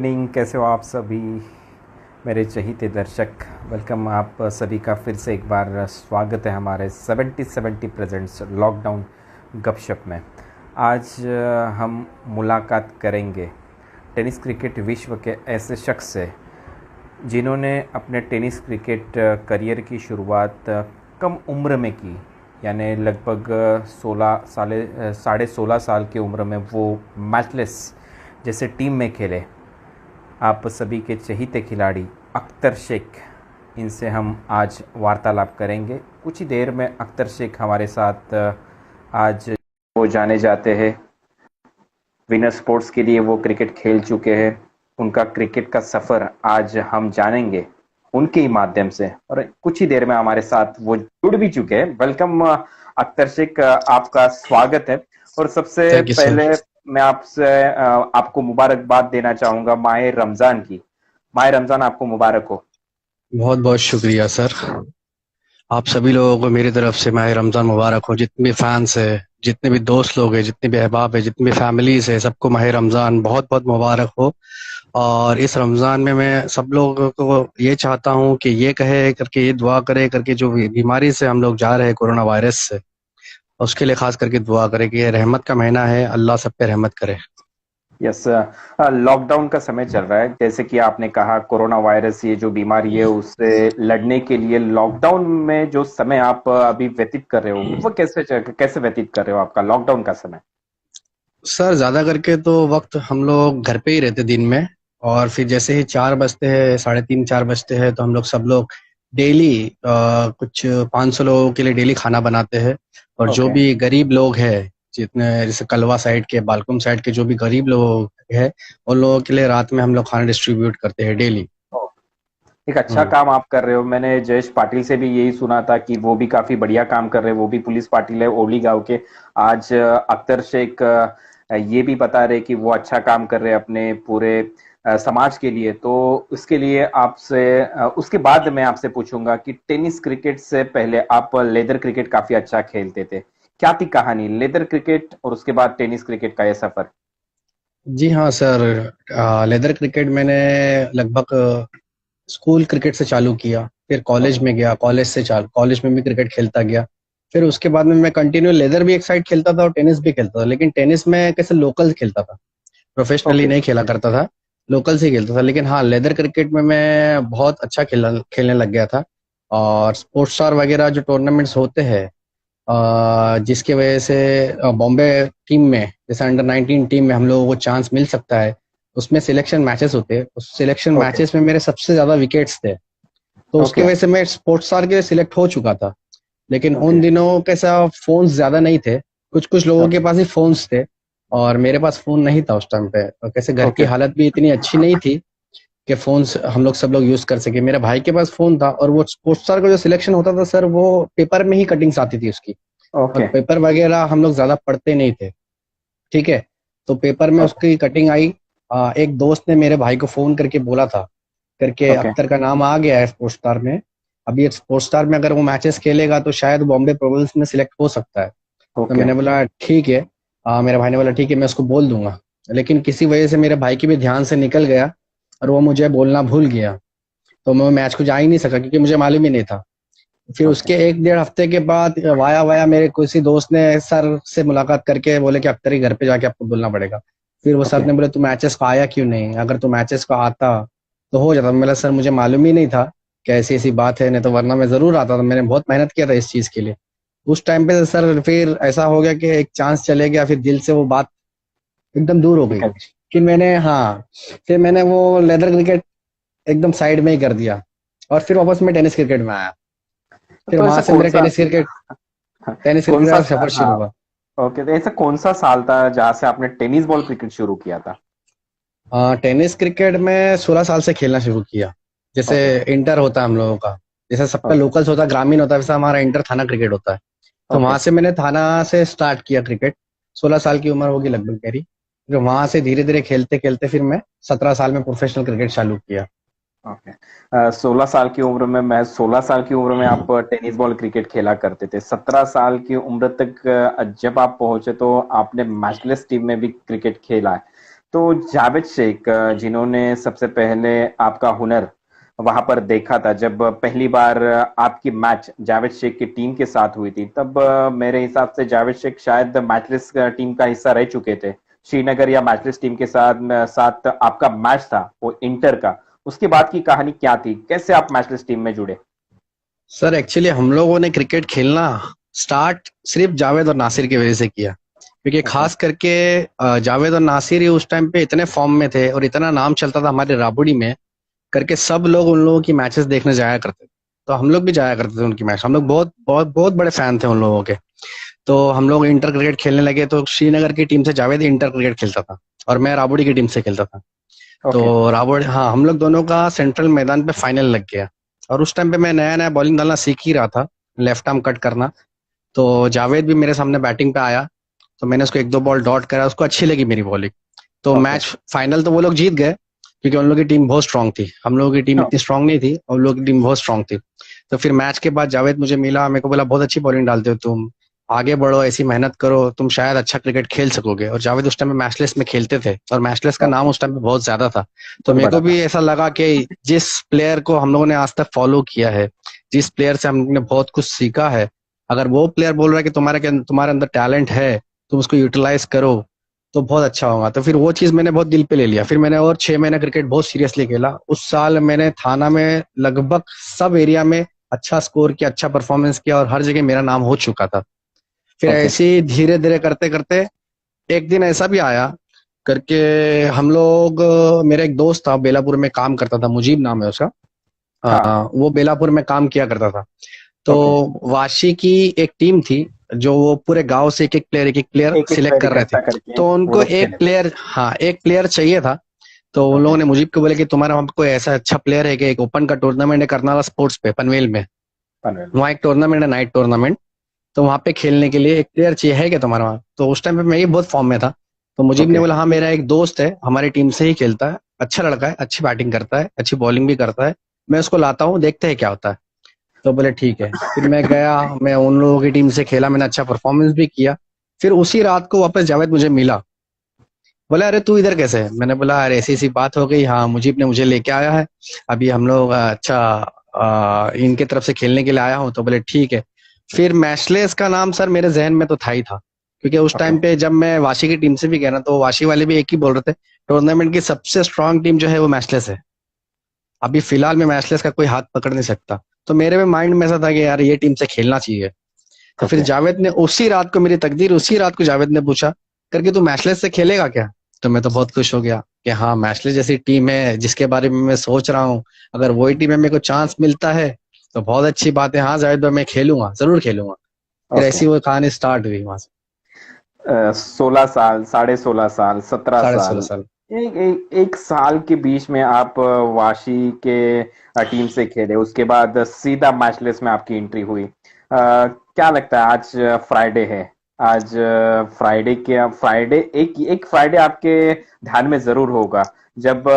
Morning, कैसे हो आप सभी मेरे चहीते दर्शक। वेलकम आप सभी का फिर से एक बार स्वागत है हमारे 70-70 प्रेजेंट्स लॉकडाउन गपशप में। आज हम मुलाकात करेंगे टेनिस क्रिकेट विश्व के ऐसे शख्स से जिन्होंने अपने टेनिस क्रिकेट करियर की शुरुआत कम उम्र में की, यानी लगभग 16 साल की उम्र में वो मैचलेस जैसे टीम में खेले। आप सभी के चहीते खिलाड़ी अख्तर शेख, इनसे हम आज वार्तालाप करेंगे। कुछ ही देर में अख्तर शेख हमारे साथ आज वो जाने जाते हैं, विनर स्पोर्ट्स के लिए वो क्रिकेट खेल चुके हैं। उनका क्रिकेट का सफ़र आज हम जानेंगे उनके ही माध्यम से, और कुछ ही देर में हमारे साथ वो जुड़ भी चुके हैं। वेलकम अख्तर शेख, आपका स्वागत है। और सबसे थैंक यू सर। पहले मैं आपसे आपको मुबारकबाद देना चाहूंगा माह रमज़ान की। माह रमज़ान आपको मुबारक हो। बहुत बहुत शुक्रिया सर। आप सभी लोगों को मेरी तरफ से माह रमज़ान मुबारक हो। जितने भी फैंस है, जितने भी दोस्त लोग हैं, जितने भी अहबाब है, जितनी भी फैमिलीज है, सबको माह रमज़ान बहुत बहुत मुबारक हो। और इस रमज़ान में मैं सब लोगों को ये चाहता हूँ कि ये कहे करके, ये दुआ करे करके, जो बीमारी से हम लोग जा रहे हैं कोरोना वायरस से, उसके लिए खास करके दुआ करे कि ये रहमत का महीना है, अल्लाह सब पे रहमत करे। यस, लॉकडाउन का समय चल रहा है। जैसे कि आपने कहा, कोरोना वायरस ये जो बीमारी है उससे लड़ने के लिए लॉकडाउन में जो समय आप अभी व्यतीत कर रहे हो, वो कैसे व्यतीत कर रहे हो आपका लॉकडाउन का समय? सर ज्यादा करके तो वक्त हम लोग घर पे ही रहते दिन में, और फिर जैसे ही 4 बजते हैं, 3:30 4 बजते हैं, तो हम लोग सब लोग डेली कुछ 500 लोगों के लिए डेली खाना बनाते हैं। और जो ओके। भी गरीब लोग हैं, जितने जैसे कलवा साइड के, बालकुम साइड के जो भी गरीब लोग हैं, उन लोगों के लिए रात में हम लोग खाना डिस्ट्रीब्यूट करते हैं डेली। एक अच्छा काम आप कर रहे हो। मैंने जयेश पाटिल से भी यही सुना था कि वो भी काफी बढ़िया काम कर रहे हैं। वो भी पुलिस पाटिल है ओली गांव के। आज अख्तर शेख ये भी बता रहे कि वो अच्छा काम कर रहे हैं अपने पूरे समाज के लिए। तो उसके लिए आपसे उसके बाद मैं आपसे पूछूंगा कि टेनिस क्रिकेट से पहले आप लेदर क्रिकेट काफी अच्छा खेलते थे। क्या थी कहानी लेदर क्रिकेट और उसके बाद टेनिस क्रिकेट का यह सफर? जी हाँ सर। लेदर क्रिकेट मैंने लगभग स्कूल क्रिकेट से चालू किया, फिर कॉलेज ओके। में गया, कॉलेज में भी क्रिकेट खेलता गया। फिर उसके बाद में मैं कंटिन्यू लेदर भी एक साइड खेलता था और टेनिस भी खेलता था, लेकिन टेनिस में कैसे लोकल खेलता था, प्रोफेशनली ओके। नहीं खेला करता था, लोकल से ही खेलता था। लेकिन हाँ, लेदर क्रिकेट में मैं बहुत अच्छा खेलने लग गया था। और स्पोर्ट्स स्टार वगैरह जो टूर्नामेंट्स होते हैं, जिसकी वजह से बॉम्बे टीम में, जैसे अंडर 19 टीम में हम लोगों को चांस मिल सकता है। उसमें सिलेक्शन मैचेस होते हैं, उस सिलेक्शन ओके। मैचेस में मेरे सबसे ज्यादा विकेट्स थे। तो उसकी ओके। वजह से मैं स्पोर्ट्स स्टार के लिए सिलेक्ट हो चुका था। लेकिन ओके। उन दिनों कैसा, फोन्स ज्यादा नहीं थे, कुछ कुछ लोगों के ओके। पास ही फोन्स थे, और मेरे पास फोन नहीं था उस टाइम पे। और कैसे घर की ओके। हालत भी इतनी अच्छी नहीं थी कि फोन्स हम लोग सब लोग यूज कर सके। मेरे भाई के पास फोन था, और वो स्पोर्ट्स स्टार का जो सिलेक्शन होता था सर, वो पेपर में ही कटिंग्स आती थी उसकी। और ओके। पेपर वगैरह हम लोग ज्यादा पढ़ते नहीं थे, ठीक है। तो पेपर में ओके। उसकी कटिंग आई। एक दोस्त ने मेरे भाई को फोन करके बोला था करके, ओके। अख्तर का नाम आ गया है स्पोर्ट्स स्टार में। अभी स्पोर्ट्स स्टार में अगर वो मैचेस खेलेगा तो शायद बॉम्बे प्रोविंस में सिलेक्ट हो सकता है। तो ओके। मैंने बोला ठीक है। मेरे भाई ने बोला ठीक है, मैं उसको बोल दूंगा। लेकिन किसी वजह से मेरे भाई के भी ध्यान से निकल गया, और वो मुझे बोलना भूल गया। तो मैं मैच को जा ही नहीं सका, क्योंकि मुझे मालूम ही नहीं था। फिर ओके। उसके 1 1.5 हफ्ते के बाद वाया वाया मेरे किसी दोस्त ने सर से मुलाकात करके बोले कि अख्तर ही घर पे जाके आपको बोलना पड़ेगा। फिर वो सर ओके। ने बोले तू मैचेस को आया क्यों नहीं, अगर तू मैचेस को आता तो हो जाता। मैं बोला सर मुझे मालूम ही नहीं था कि ऐसी ऐसी बात है, नहीं तो वरना मैं जरूर आता था, मैंने बहुत मेहनत किया था इस चीज के लिए। उस टाइम पे सर फिर ऐसा हो गया कि एक चांस चले गया, फिर दिल से वो बात एकदम दूर हो गई। निकल। कि मैंने, हाँ, फिर मैंने वो लेदर क्रिकेट एकदम साइड में ही कर दिया, और फिर वापस मैं टेनिस क्रिकेट में आया। फिर तो वहां ऐसा से कौन मेरा सा टेनिस कौन क्रिकेट सा का सफर शुरू हाँ। हुआ। ओके, तो ऐसा कौन सा साल था जहां से आपने टेनिस बॉल क्रिकेट शुरू किया था? टेनिस क्रिकेट में 16 साल से खेलना शुरू किया। जैसे ओके। इंटर होता है हम लोगों का, जैसे सबका ओके। लोकल्स होता है, ग्रामीण होता है, वैसा हमारा इंटर थाना क्रिकेट होता है। तो ओके। वहां से मैंने थाना से स्टार्ट किया क्रिकेट। 16 साल की उम्र होगी लगभग मेरी। फिर वहां से धीरे धीरे खेलते खेलते फिर मैं 17 साल में प्रोफेशनल क्रिकेट चालू किया। ओके। 16 साल की उम्र में, मैं 16 साल की उम्र में आप टेनिस बॉल क्रिकेट खेला करते थे। 17 साल की उम्र तक जब आप पहुंचे तो आपने मैचलेस टीम में भी क्रिकेट खेला है। तो जावेद शेख, जिन्होंने सबसे पहले आपका हुनर वहां पर देखा था, जब पहली बार आपकी मैच जावेद शेख की टीम के साथ हुई थी, तब मेरे हिसाब से जावेद शेख शायद मैचलेस टीम का हिस्सा रह चुके थे। श्रीनगर या मैचलेस टीम के साथ साथ आपका मैच था वो इंटर का। उसके बाद की कहानी क्या थी, कैसे आप मैचलेस टीम में जुड़े? सर एक्चुअली हम लोगों ने क्रिकेट खेलना स्टार्ट सिर्फ जावेद और नासिर की वजह से किया, क्योंकि ओके। खास करके जावेद और नासिर ही उस टाइम पे इतने फॉर्म में थे और इतना नाम चलता था हमारे राबुड़ी में, करके सब लोग उन लोगों की मैचेस देखने जाया करते थे। तो हम लोग भी जाया करते थे उनकी मैच, हम लोग बहुत बहुत बहुत बड़े फैन थे उन लोगों के। तो हम लोग इंटर क्रिकेट खेलने लगे, तो श्रीनगर की टीम से जावेद इंटर क्रिकेट खेलता था और मैं राबुड़ी की टीम से खेलता था। ओके। तो राबुड़, हाँ, हम लोग दोनों का सेंट्रल मैदान पे फाइनल लग गया। और उस टाइम पे मैं नया नया बॉलिंग डालना सीख ही रहा था, लेफ्ट आर्म कट करना। तो जावेद भी मेरे सामने बैटिंग पे आया, तो मैंने उसको एक दो बॉल डॉट करा, उसको अच्छी लगी मेरी बॉलिंग। तो ओके। मैच फाइनल तो वो लोग जीत गए, क्योंकि उन लोगों की टीम बहुत स्ट्रांग थी, हम लोगों की टीम इतनी स्ट्रांग नहीं थी और उन लोगों की टीम बहुत स्ट्रांग थी। तो फिर मैच के बाद जावेद मुझे मिला, मेरे को बोला बहुत अच्छी बॉलिंग डालते हो तुम, आगे बढ़ो, ऐसी मेहनत करो, तुम शायद अच्छा क्रिकेट खेल सकोगे। और जावेद उस टाइम में मैचलेस में खेलते थे और मैचलेस का नाम उस टाइम पे बहुत ज्यादा था। तो बहुत मेरे बड़ा को था। भी ऐसा लगा कि जिस प्लेयर को हम लोगों ने आज तक फॉलो किया है, जिस प्लेयर से हमने बहुत कुछ सीखा है, अगर वो प्लेयर बोल रहा है कि तुम्हारे अंदर टैलेंट है, तुम उसको यूटिलाइज करो, तो बहुत अच्छा होगा। तो फिर वो चीज मैंने बहुत दिल पे ले लिया। फिर मैंने और 6 महीने क्रिकेट बहुत सीरियसली खेला। उस साल मैंने थाना में लगभग सब एरिया में अच्छा स्कोर किया, अच्छा परफॉर्मेंस किया और हर जगह मेरा नाम हो चुका था। फिर ओके। ऐसे ही धीरे धीरे करते करते एक दिन ऐसा भी आया करके, हम लोग, मेरा एक दोस्त था बेलापुर में काम करता था, मुजीब नाम है उसका। हाँ। वो बेलापुर में काम किया करता था। तो ओके। वाशी की एक टीम थी, जो वो पूरे गांव से एक एक प्लेयर एक एक सिलेक्ट पैर कर रहे थे। इकट्ठा करके तो वो उनको लोग एक खेले थे। प्लेयर, हाँ, एक प्लेयर चाहिए था। तो उन ओके। लोगों ने मुझे को बोले कि तुम्हारा वहाँ पे कोई ऐसा अच्छा प्लेयर है कि एक ओपन का टूर्नामेंट है करनाला स्पोर्ट्स पे पनवेल में, पनवेल में। वहाँ एक टूर्नामेंट है, नाइट टूर्नामेंट। तो वहाँ पे खेलने के लिए एक प्लेयर चाहिए, है क्या तुम्हारे वहाँ? तो उस टाइम पे मैं ही बहुत फॉर्म में था। तो मुजीब ने ओके। बोला हाँ, मेरा एक दोस्त है, हमारी टीम से ही खेलता है, अच्छा लड़का है, अच्छी बैटिंग करता है, अच्छी बॉलिंग भी करता है, मैं उसको लाता हूँ, देखते हैं क्या होता है। तो बोले ठीक है। फिर मैं गया, मैं उन लोगों की टीम से खेला, मैंने अच्छा परफॉर्मेंस भी किया। फिर उसी रात को वापस जावेद मुझे मिला, बोला अरे तू इधर कैसे है? मैंने बोला अरे ऐसी ऐसी बात हो गई, हाँ मुजीब ने मुझे लेके आया है, अभी हम लोग अच्छा इनके तरफ से खेलने के लिए आया हूँ। तो बोले ठीक है। फिर मैचलेस का नाम सर मेरे जहन में तो था ही था, क्योंकि उस ओके। टाइम पे जब मैं वाशी की टीम से भी गया ना, तो वाशी वाले भी एक ही बोल रहे थे, टूर्नामेंट की सबसे स्ट्रांग टीम जो है वो मैचलेस है, अभी फिलहाल में मैचलेस का कोई हाथ पकड़ नहीं सकता। तो मेरे में माइंड में ऐसा था कि यार ये टीम से खेलना चाहिए। तो फिर ओके। जावेद ने उसी रात को, मेरी तकदीर उसी रात को जावेद ने पूछा करके तू मैचलेस से खेलेगा क्या? तो मैं तो बहुत खुश हो गया कि हाँ, मैचलेस जैसी टीम है जिसके बारे में मैं सोच रहा हूँ, अगर वही टीम में मेरे को चांस मिलता है तो बहुत अच्छी बात है। हाँ जावेद भाई, मैं खेलूंगा, जरूर खेलूंगा। फिर ओके। ऐसी वो कहानी स्टार्ट हुई वहां से। 16 साल, 16.5 साल, 16.5 17 साल, साल। एक साल के बीच में आप वाशी के टीम से खेले, उसके बाद सीधा मैचलेस में आपकी एंट्री हुई। क्या लगता है, आज फ्राइडे है, आज फ्राइडे, एक एक फ्राइडे आपके ध्यान में जरूर होगा, जब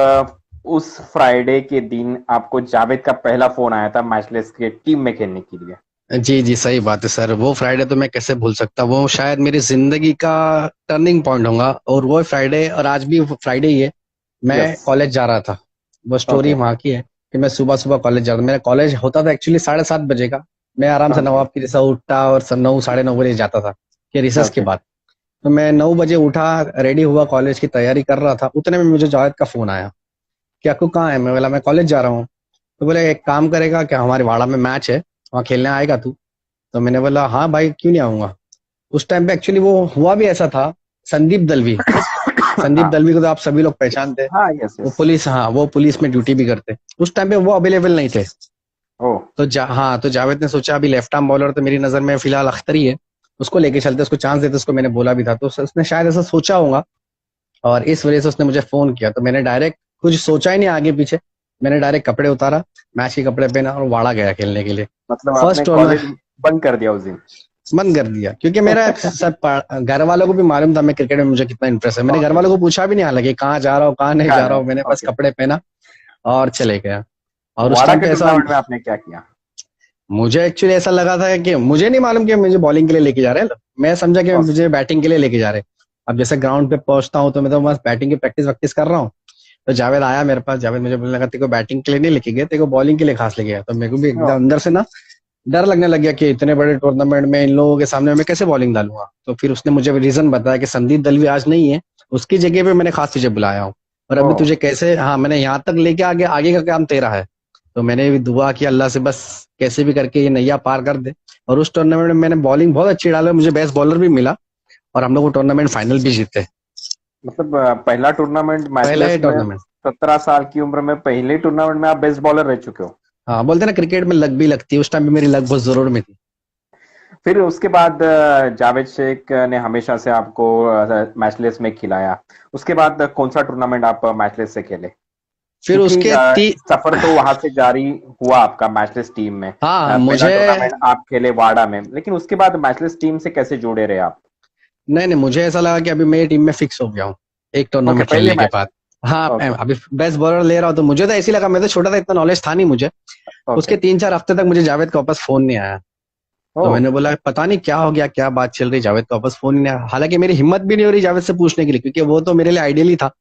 उस फ्राइडे के दिन आपको जावेद का पहला फोन आया था मैचलेस के टीम में खेलने के लिए। जी जी, सही बात है सर, वो फ्राइडे तो मैं कैसे भूल सकता, वो शायद मेरी जिंदगी का टर्निंग पॉइंट होगा। और वो फ्राइडे, और आज भी फ्राइडे ही है, मैं यस। कॉलेज जा रहा था। वो स्टोरी ओके। वहाँ की है कि मैं सुबह सुबह कॉलेज जा रहा था। मेरा कॉलेज होता था एक्चुअली 7:30 बजे का। मैं आराम से ओके। नवाब की जैसा उठता और 9 साढ़े 9 बजे जाता था, कि रिसेस के ओके। बाद। तो मैं 9 बजे उठा, रेडी हुआ, कॉलेज की तैयारी कर रहा था, उतने में मुझे जावेद का फोन आया कि अक्कू कहाँ है? मैं बोला मैं कॉलेज जा रहा हूँ। तो बोले एक काम करेगा क्या, हमारे वाड़ा में मैच है, वहाँ खेलने आएगा तू? तो मैंने बोला हाँ भाई, क्यों नहीं आऊंगा। उस टाइम पे एक्चुअली वो हुआ भी ऐसा था, संदीप दलवी, संदीप हाँ। दलवी को तो आप सभी लोग पहचानते हैं। हाँ। यस। वो यस। पुलिस, हाँ, वो पुलिस में ड्यूटी भी करते। उस टाइम पे वो अवेलेबल नहीं थे। ओ। तो हाँ, तो जावेद ने सोचा अभी लेफ्ट आर्म बॉलर तो मेरी नजर में फिलहाल अख्तर ही है, उसको लेके चलते, उसको चांस देते। उसको मैंने बोला भी था, तो उसने शायद ऐसा सोचा होगा और इस वजह से उसने मुझे फोन किया। तो मैंने डायरेक्ट कुछ सोचा ही नहीं आगे पीछे, मैंने डायरेक्ट कपड़े उतारा, मैच के कपड़े पहना और वाड़ा गया खेलने के लिए। मतलब आपने फर्स्ट कॉलेज बंद कर दिया उस दिन? बंद कर दिया, क्योंकि मेरा सब घर वालों को भी मालूम था मैं क्रिकेट में मुझे कितना इंटरेस्ट है। मैंने घर ओके। वालों को पूछा भी नहीं, हालांकि कहाँ जा रहा हूँ कहाँ नहीं जा ध्यान रहा है। हूँ, मैंने बस ओके। कपड़े पहना और चले गया। और उस वाड़ा टाइम के पे ऐसा, टूर्नामेंट में आपने क्या किया? मुझे एक्चुअली ऐसा लगा था कि मुझे नहीं मालूम कि मुझे बॉलिंग के लिए लेके जा रहे हैं, मैं समझा कि ओके। मुझे बैटिंग के लिए लेके जा रहे हैं। अब जैसे ग्राउंड पे पहुंचता हूँ तो मैं तो बस बैटिंग की प्रैक्टिस वैक्टिस कर रहा हूँ। तो जावेद आया मेरे पास, जावेद मुझे बोलने लगा तेरे को बैटिंग के लिए नहीं लेके गए, तेरे को बॉलिंग के लिए खास लेके गया। तो मेरे को भी एकदम अंदर से ना डर लगने लग गया कि इतने बड़े टूर्नामेंट में इन लोगों के सामने मैं कैसे बॉलिंग डालूंगा। तो फिर उसने मुझे रीजन बताया कि संदीप दलवी आज नहीं है, उसकी जगह पे मैंने खास तुझे बुलाया हूँ, और अभी तुझे कैसे, हाँ मैंने यहाँ तक लेके आगे आगे का काम तेरा है। तो मैंने भी दुआ की अल्लाह से बस कैसे भी करके ये नैया पार कर दे। और उस टूर्नामेंट में मैंने बॉलिंग बहुत अच्छी डाली, मुझे बेस्ट बॉलर भी मिला, और हम लोग वो टूर्नामेंट फाइनल भी जीते। मतलब पहला टूर्नामेंट पहला मैचलेस ही में, टूर्नामेंट। 17 साल की उम्र में पहले टूर्नामेंट में आप बेस्ट बॉलर रह चुके हो। हाँ बोलते ना क्रिकेट में लक भी लगती है, उस टाइम भी मेरी लक बहुत जरूर में थी। फिर उसके बाद जावेद शेख ने हमेशा से आपको मैचलेस में खिलाया। उसके बाद कौन सा टूर्नामेंट आप मैचलेस से खेले? फिर क्योंकि उसके सफर तो वहां से जारी हुआ आपका मैचलेस टीम में। हाँ पहला मुझे, टूर्नामेंट आप खेले वाडा में, लेकिन उसके बाद मैचलेस टीम से कैसे जुड़े रहे आप? नहीं नहीं, मुझे ऐसा लगा कि अभी मेरी टीम में फिक्स हो गया हूँ एक ओके, टूर्नामेंट पहले खेलने के मैच। बाद। हाँ ओके। अभी बेस्ट बॉलर ले रहा हूँ तो मुझे तो ऐसी लगा, मैं तो छोटा था, इतना नॉलेज था नहीं मुझे। ओके। उसके 3-4 हफ्ते तक मुझे जावेद का वापस फोन नहीं आया। ओ। तो मैंने बोला पता नहीं क्या हो गया, क्या बात चल रही, जावेद का वापस फोन ही नहीं आया। हालांकि मेरी हिम्मत भी नहीं हो रही जावेद से पूछने के लिए, क्योंकि वो तो मेरे लिए आइडियल ही था।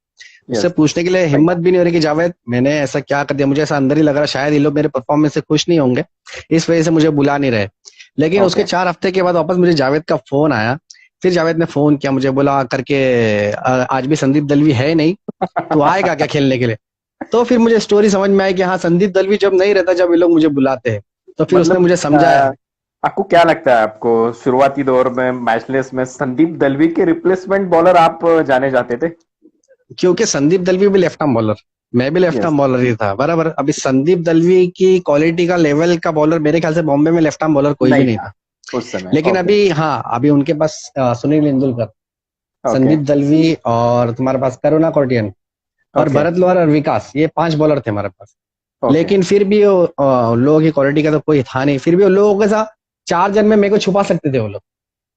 उससे यस। पूछने के लिए सही हिम्मत बात। भी नहीं हो रही कि जावेद मैंने ऐसा क्या कर दिया। मुझे ऐसा अंदर ही लग रहा शायद ये लोग मेरे परफॉर्मेंस से खुश नहीं होंगे, इस वजह से मुझे बुला नहीं रहे। लेकिन उसके ओके। 4 हफ्ते के बाद वापस मुझे जावेद का फोन आया। फिर जावेद ने फोन किया मुझे, बोला करके आज भी संदीप दलवी है नहीं, तू आएगा क्या खेलने के लिए?" तो फिर मुझे स्टोरी समझ में आई कि हाँ संदीप दलवी जब नहीं रहता, जब ये लोग मुझे बुलाते हैं। तो फिर उसने मतलब मुझे समझाया। आपको क्या लगता है, आपको शुरुआती दौर में मैचलेस में संदीप दलवी के रिप्लेसमेंट बॉलर आप जाने जाते थे? क्योंकि संदीप दलवी भी लेफ्ट आर्म बॉलर, मैं भी लेफ्ट यस। आर्म बॉलर ही था बराबर। अभी संदीप दलवी की क्वालिटी का लेवल का बॉलर मेरे ख्याल से बॉम्बे में लेफ्ट आर्म बॉलर कोई भी नहीं नहीं था था। उस समय। लेकिन ओके। अभी हाँ, अभी उनके पास सुनील तेंदुलकर, ओके। संदीप दलवी, और तुम्हारे पास करुणा कौटियन और ओके। भरत लोहार और विकास, ये 5 बॉलर थे हमारे पास। ओके। लेकिन फिर भी वो लोगों की क्वालिटी का तो कोई था नहीं, फिर भी वो लोगों के साथ 4 जन में मेरे को छुपा सकते थे वो लोग।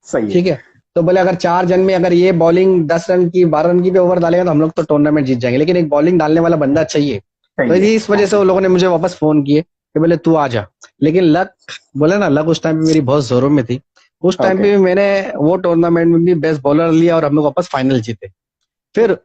सही है। ठीक है। तो बोले अगर 4 जन में अगर ये बॉलिंग 10 रन की 12 रन की भी ओवर डालेगा तो हम लोग तो टूर्नामेंट जीत जाएंगे, लेकिन एक बॉलिंग डालने वाला बंदा चाहिए। तो सही है। इस वजह से वो लोगों ने मुझे वापस फोन किए कि बोले तू आ जा। लेकिन लक, बोले ना लक उस टाइम पे मेरी बहुत जोरों में थी। उस टाइम ओके। पे भी मैंने वो टूर्नामेंट में भी बेस्ट बॉलर लिया और हम लोग वापस फाइनल जीते। फिर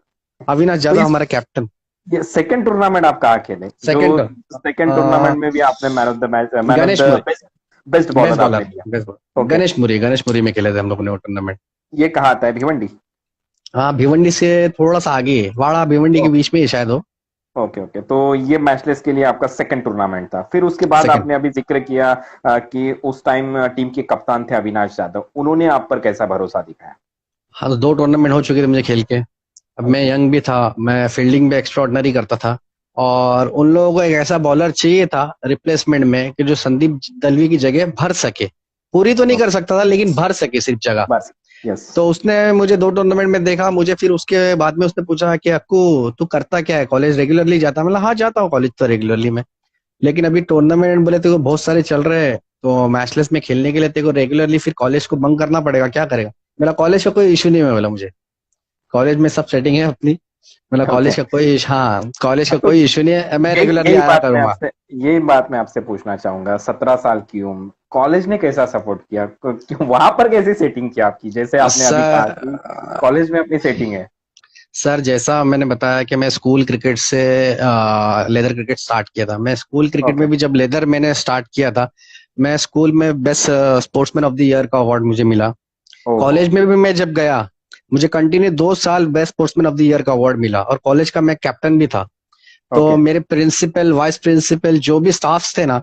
अविनाश तो यादव इस हमारा कैप्टन। ये सेकंड टूर्नामेंट आप कहाँ खेले, जो सेकंड सेकंड टूर्नामेंट में भी आपने man of the match, man of Ganesh द Muri, best best best bowler आपने बॉलर, लिया? Best bowler okay. Ganesh Muri में खेले थे हम लोगों ने वो टूर्नामेंट। ये कहाँ आता है, भिवंडी? हाँ भिवंडी से थोड़ा सा आगे है, वाड़ा भिवंडी के ओके। बीच में ही शायद हो। ओके। ओके, तो ये मैचलेस के लिए आपका सेकंड टूर्नामेंट था। फिर उसके बाद सेकंड। आपने अभी जिक्र किया कि उस टाइम टीम के कप्तान थे अविनाश यादव, उन्होंने आप पर कैसा भरोसा दिखाया? हाँ तो 2 टूर्नामेंट हो चुके थे मुझे खेल के। अब मैं ओके। यंग भी था, मैं फील्डिंग भी एक्स्ट्राऑर्डिनरी करता था। और उन लोगों को एक ऐसा बॉलर चाहिए था रिप्लेसमेंट में कि जो संदीप दलवी की जगह भर सके। पूरी तो नहीं कर ओके। सकता था लेकिन भर सके सिर्फ जगह। बस। यस। तो उसने मुझे 2 टूर्नामेंट में देखा मुझे, फिर उसके बाद में उसने पूछा कि अक्कू तू करता क्या है, कॉलेज रेगुलरली जाता है? मतलब हाँ जाता हूँ कॉलेज तो रेगुलरली में, लेकिन अभी टूर्नामेंट बोले तेरे को बहुत सारे चल रहे हैं, तो मैचलेस में खेलने के लिए तेरे को रेगुलरली फिर कॉलेज को बंक करना पड़ेगा, क्या करेगा? मेरा कॉलेज का कोई इशू नहीं है बोला मुझे, कॉलेज में सब सेटिंग है अपनी। मेरा ओके। कॉलेज का कोई, हाँ कॉलेज का तो कोई इशू नहीं है, मैं यही रेगुलरली यही आया बात मैं करूंगा। आपसे यही बात मैं आपसे पूछना चाहूंगा। 17 साल की उम्र, कॉलेज ने कैसा सपोर्ट किया? वहां पर कैसी सेटिंग की आपकी, जैसे आपने अभी कहा सर, कि कॉलेज में अपनी सेटिंग है? सर जैसा मैंने बताया कि मैं स्कूल क्रिकेट से लेदर क्रिकेट स्टार्ट किया था। मैं स्कूल क्रिकेट ओके। में भी जब लेदर मैंने स्टार्ट किया था, मैं स्कूल में best sportsman of the year का अवार्ड मुझे मिला। ओहो। कॉलेज में भी मैं जब गया, मुझे कंटिन्यू 2 साल best sportsman of the year का अवार्ड मिला, और कॉलेज का मैं कैप्टन भी था। तो ओके। मेरे प्रिंसिपल, वाइस प्रिंसिपल, जो भी स्टाफ्स थे ना,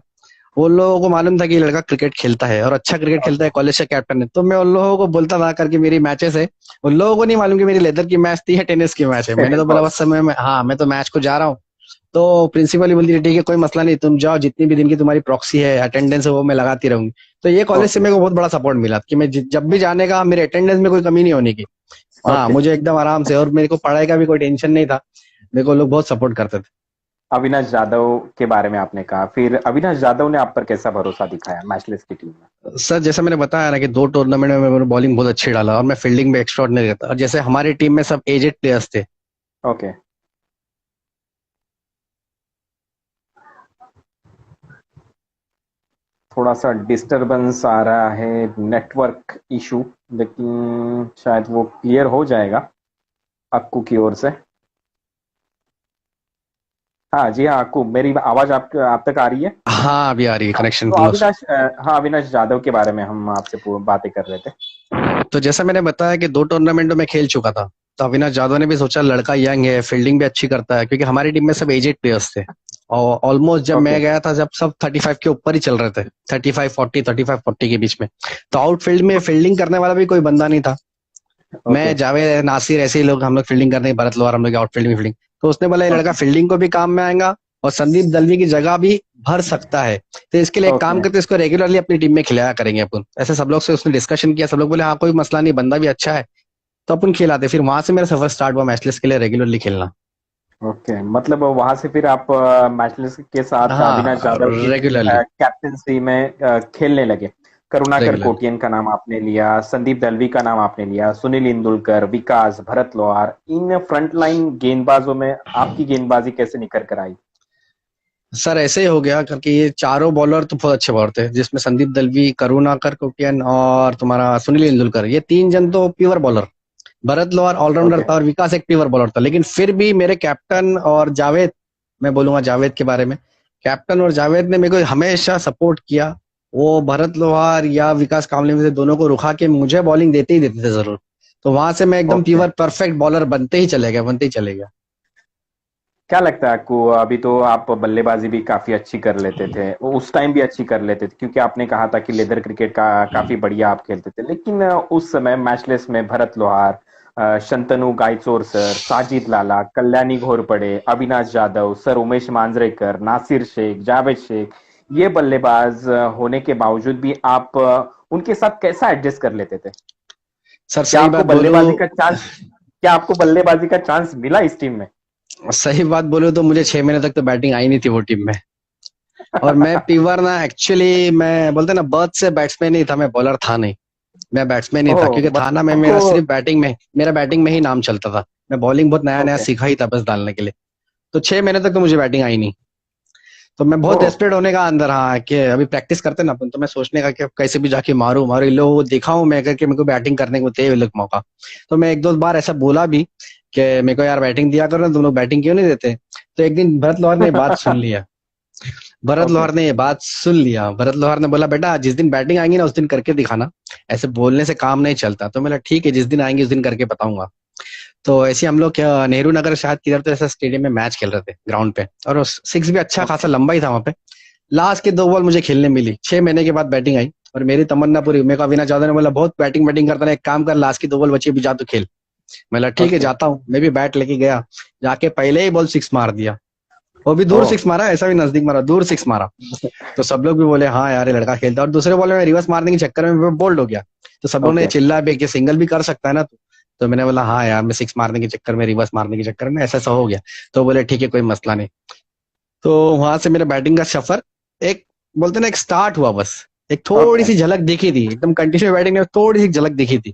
वो लोगों को मालूम था कि ये लड़का क्रिकेट खेलता है और अच्छा क्रिकेट खेलता है, कॉलेज का कैप्टन है। तो मैं उन लोगों को बोलता था करके मेरी मैचेस है। उन लोगों को नहीं मालूम कि मेरी लेदर की मैच थी या टेनिस की मैच है। मैंने तो बोला बस समय में, हाँ मैं तो मैच को जा रहा हूँ। तो प्रिंसिपल ही बोलती थी ठीक है कोई मसला नहीं, तुम जाओ, जितनी भी दिन की तुम्हारी प्रॉक्सी है, अटेंडेंस है, वो मैं लगाती रहूंगी। तो ये कॉलेज से ओके। मेरे को बहुत बड़ा सपोर्ट मिला कि मैं जब भी जाने का मेरे अटेंडेंस में कोई कमी नहीं होने की। हाँ ओके। मुझे एकदम आराम से, और मेरे को पढ़ाई का भी कोई टेंशन नहीं था। मेरे को लोग बहुत सपोर्ट करते थे। अविनाश यादव के बारे में आपने कहा, फिर अविनाश यादव ने आप पर कैसा भरोसा दिखाया मैचलेस की टीम में? सर जैसा मैंने बताया ना कि 2 टूर्नामेंट में मैंने बॉलिंग बहुत अच्छी डाला और मैं फील्डिंग में एक्स्ट्राऑर्डिनरी रहता, और जैसे हमारी टीम में सब एजेड प्लेयर्स थे। ओके। थोड़ा सा डिस्टरबेंस आ रहा है, नेटवर्क इशू, लेकिन शायद वो क्लियर हो जाएगा अक्कू की ओर से। हाँ जी, हाँ अक्कू, मेरी आवाज आप तक आ रही है? हाँ, अभी आ रही है, हाँ कनेक्शन तो क्लोज। अविनाश, हाँ अविनाश जाधव के बारे में हम आपसे बातें कर रहे थे। तो जैसा मैंने बताया कि 2 टूर्नामेंटों में खेल चुका था, तो अविनाश जाधव ने भी सोचा लड़का यंग है, फील्डिंग भी अच्छी करता है, क्योंकि हमारी टीम में सब एजेड प्लेयर्स थे। और ऑलमोस्ट जब ओके। मैं गया था, जब सब 35 के ऊपर ही चल रहे थे, 35-40, 35-40 के बीच में। तो आउटफील्ड में फील्डिंग करने वाला भी कोई बंदा नहीं था। ओके। मैं, जावेद, नासिर, ऐसे ही लोग, हम लोग फील्डिंग करने, भरत लोहार, हम लोग आउटफील्ड में फील्डिंग। तो उसने बोला ये लड़का ओके। फील्डिंग को भी काम में आएगा और संदीप दलवी की जगह भी भर सकता है। तो इसके लिए एक काम ओके। करते हैं, इसको रेगुलरली अपनी टीम में खिलाया करेंगे अपन। ऐसे सब लोग से उसने डिस्कशन किया, सब लोग बोले हाँ कोई मसला नहीं, बंदा भी अच्छा है। तो अपन खिलाते, फिर वहां से मेरा सफर स्टार्ट हुआ मैचलेस के लिए रेगुलरली खेलना। ओके, मतलब वहां से फिर आप मैचलेस के साथ अविनाश हाँ, जाधव की रेगुलरली। कैप्टनसी में खेलने लगे। करुणाकर रेगुलरली। कोटियन का नाम आपने लिया, संदीप दलवी का नाम आपने लिया, सुनील इंदुलकर, विकास, भरत लोहार, इन फ्रंटलाइन गेंदबाजों में आपकी गेंदबाजी कैसे निखर कर आई? सर ऐसे ही हो गया, क्योंकि ये चारों बॉलर तो बहुत अच्छे बॉलर थे, जिसमें संदीप दलवी, करुणाकर कोटियन और तुम्हारा सुनील इंदुलकर, ये 3 जन तो प्योर बॉलर। भरत लोहार ऑलराउंडर ओके। था और विकास एक प्योर बॉलर था। लेकिन फिर भी मेरे कैप्टन और जावेद, मैं बोलूंगा जावेद के बारे में, कैप्टन और जावेद ने मेरे को हमेशा सपोर्ट किया। वो भरत लोहार या विकास कामले में से दोनों को रुका के मुझे बॉलिंग देते ही देते थे जरूर। तो वहां से मैं एकदम ओके, प्योर परफेक्ट बॉलर बनते ही चले गया, बनते ही चले गया। क्या लगता है आपको? अभी तो आप बल्लेबाजी भी काफी अच्छी कर लेते थे, उस टाइम भी अच्छी कर लेते थे, क्योंकि आपने कहा था कि लेदर क्रिकेट का काफी बढ़िया आप खेलते थे, लेकिन उस समय मैचलेस में भरत लोहार, शंतनु गायचोर सर, साजिद लाला, कल्याणी घोरपड़े, अविनाश जाधव सर, उमेश मांजरेकर, नासिर शेख, जावेद शेख, ये बल्लेबाज होने के बावजूद भी आप उनके साथ कैसा एडजस्ट कर लेते थे? सर क्या सही आपको बात बोलूं, बल्लेबाजी का चांस क्या आपको बल्लेबाजी का चांस मिला इस टीम में? सही बात बोलूं तो मुझे 6 महीने तक तो बैटिंग आई नहीं थी वो टीम में। और मैं प्योर ना, एक्चुअली मैं बोलते ना बर्थ से बैट्समैन ही था, मैं बॉलर था नहीं। मैं बैट्समैन ही था, ओह, क्योंकि था ना, मैं, मतलब मेरा आपको। सिर्फ बैटिंग में, मेरा बैटिंग में ही नाम चलता था। मैं बॉलिंग बहुत नया नया ओके। सीखा ही था बस डालने के लिए। तो 6 महीने तक तो मुझे बैटिंग आई नहीं। तो मैं बहुत ओह। डेस्परेट होने का अंदर, हाँ, कि अभी प्रैक्टिस करते ना अपन, तो मैं सोचने का कि अब कैसे भी जाके मारू मारू, इन लोगों को दिखाऊं मैं करके, मेरे को बैटिंग करने को दे ये लोग मौका। तो मैं एक दो बार ऐसा बोला भी कि मेरे को यार बैटिंग दिया करो ना, तुम लोग बैटिंग क्यों नहीं देते। तो एक दिन भरत लोहार ने बात सुन लिया। भरत ओके। लोहार ने ये बात सुन लिया, भरत लोहार ने बोला बेटा जिस दिन बैटिंग आएंगी ना उस दिन करके दिखाना, ऐसे बोलने से काम नहीं चलता। तो मैं बोला ठीक है, जिस दिन आएंगे उस दिन करके बताऊंगा। तो ऐसे हम लोग क्या, नेहरू नगर शायद किधर तो ऐसा स्टेडियम में मैच खेल रहे थे ग्राउंड पे, और सिक्स भी अच्छा ओके। खासा लंबा ही था वहां पे। लास्ट के 2 बॉल मुझे खेलने मिली, 6 महीने के बाद बैटिंग आई। और मेरी तमन्ना पूरी, मेरे को अविनाश जाधव ने बोला बहुत बैटिंग बैटिंग करता है, एक काम कर लास्ट की 2 बॉल बची भी, जा तो खेल। मैं बोला ठीक है ओके। जाता हूँ, मैं भी बैट लेके गया। जाके पहले ही बॉल सिक्स मार दिया। वो भी दूर ओह। सिक्स मारा, ऐसा भी नजदीक मारा, दूर सिक्स मारा। तो सब लोग भी बोले हाँ यार ये लड़का खेलता है। और दूसरे बॉल में रिवर्स मारने के चक्कर में मैं बोल्ड हो गया। तो सब लोग ने ओके। चिल्ला भी कि सिंगल भी कर सकता है ना तू। तो मैंने बोला हाँ यार, मैं सिक्स मारने के चक्कर में, रिवर्स मारने के चक्कर में ऐसा ऐसा हो गया। तो बोले ठीक है कोई मसला नहीं। तो वहां से मेरा बैटिंग का सफर, एक बोलते ना एक स्टार्ट हुआ बस। एक थोड़ी ओके। सी झलक दिखी थी, एकदम कंटिन्यू बैटिंग में थोड़ी सी झलक दिखी थी।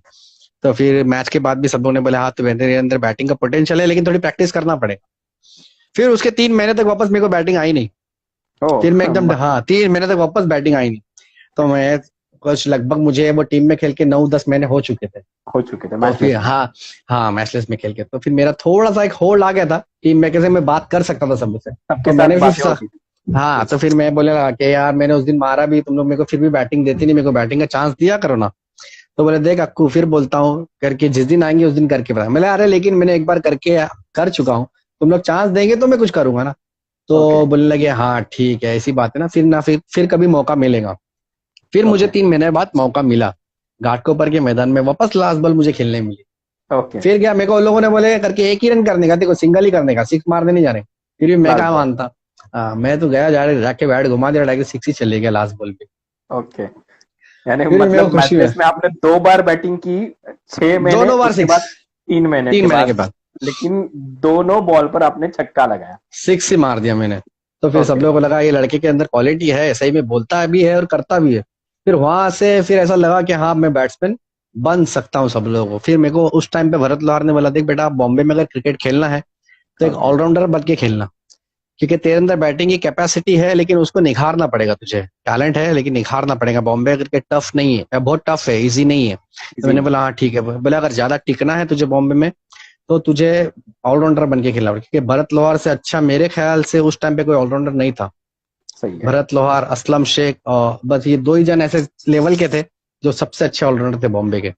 तो फिर मैच के बाद भी सब लोगों ने बोला हाँ तो मेरे अंदर बैटिंग का पोटेंशियल है, लेकिन थोड़ी प्रैक्टिस करना पड़ेगा। फिर उसके 3 महीने तक वापस मेरे को बैटिंग आई नहीं। फिर मैं ओह, एकदम, हाँ, 3 महीने तक वापस बैटिंग आई नहीं। तो मैं कुछ लगभग, मुझे वो टीम में खेल के 9-10 महीने हो चुके थे। हो चुके थे तो फिर मैचलेस में। हाँ, हाँ मैचलेस में खेल के, तो फिर मेरा थोड़ा सा एक होल्ड आ गया था टीम में, कैसे मैं बात कर सकता था सबसे। सबके तो साथ मैंने बातें फिर, होती थी। हाँ, तो फिर मैं बोले लगा कि यार मैंने उस दिन मारा भी, तुम लोग मेरे को फिर भी बैटिंग देती नहीं, मेरे को बैटिंग का चांस दिया करो ना। तो बोले देख अक्कू, फिर बोलता हूँ करके, जिस दिन आएंगे उस दिन करके बता। मैंने अरे लेकिन मैंने एक बार करके कर चुका हूँ, तुम लोग चांस देंगे तो मैं कुछ करूंगा ना। ओके। तो बोलने लगे हाँ ठीक है, ऐसी बात है ना, फिर ना, फिर कभी मौका मिलेगा। फिर मुझे ओके। 3 महीने बाद मौका मिला, घाटकोपर के मैदान में वापस लास्ट बॉल मुझे खेलने मिली। ओके। फिर क्या, मेरे को उन लोगों ने बोले करके एक ही रन करने का, देखो सिंगल ही करने का, सिक्स मारने नहीं जाने। फिर भी मैं लास्ट कहाँ बॉल। मानता। मैं तो गया, जाके बैट घुमा दिया, डायरेक्ट सिक्स ही चले गया लास्ट बॉल पे। ओके, यानी फिर भी मेरे मतलब को खुशी हुई। मैचलेस में आपने 2 बार बैटिंग की, 6 महीने, दोनों बार उसके सिक्स, बाद 3 महीने के 3 महीने के बाद, बाद लेकिन दोनों बॉल पर आपने छक्का लगाया। सिक्स ही मार दिया मैंने। तो फिर सब ओके। लोगों को लगा ये लड़के के अंदर क्वालिटी है, सही में बोलता भी है और करता भी है। फिर वहां से फिर ऐसा लगा कि हाँ मैं बैट्समैन बन सकता हूँ सब लोगों को। फिर मेरे को उस टाइम पे भरत लोहार ने बोला देख बेटा, बॉम्बे में अगर क्रिकेट खेलना है तो एक ओके। ऑलराउंडर बन के खेलना। क्योंकि तेरे अंदर बैटिंग की कैपेसिटी है, लेकिन उसको निखारना पड़ेगा तुझे। टैलेंट है लेकिन निखारना पड़ेगा। बॉम्बे क्रिकेट टफ नहीं है, बहुत टफ है, इजी नहीं है। तो जी। मैंने बोला हाँ ठीक है। बोला अगर ज्यादा टिकना है तुझे बॉम्बे में, तो तुझे ऑलराउंडर बन के खेलना पड़ेगा, क्योंकि भरत लोहार से अच्छा मेरे ख्याल से उस टाइम पे कोई ऑलराउंडर नहीं था। सही है। भरत लोहार, असलम शेख, और बस ये दो ही जन ऐसे लेवल के थे जो सबसे अच्छे ऑलराउंडर थे बॉम्बे के। और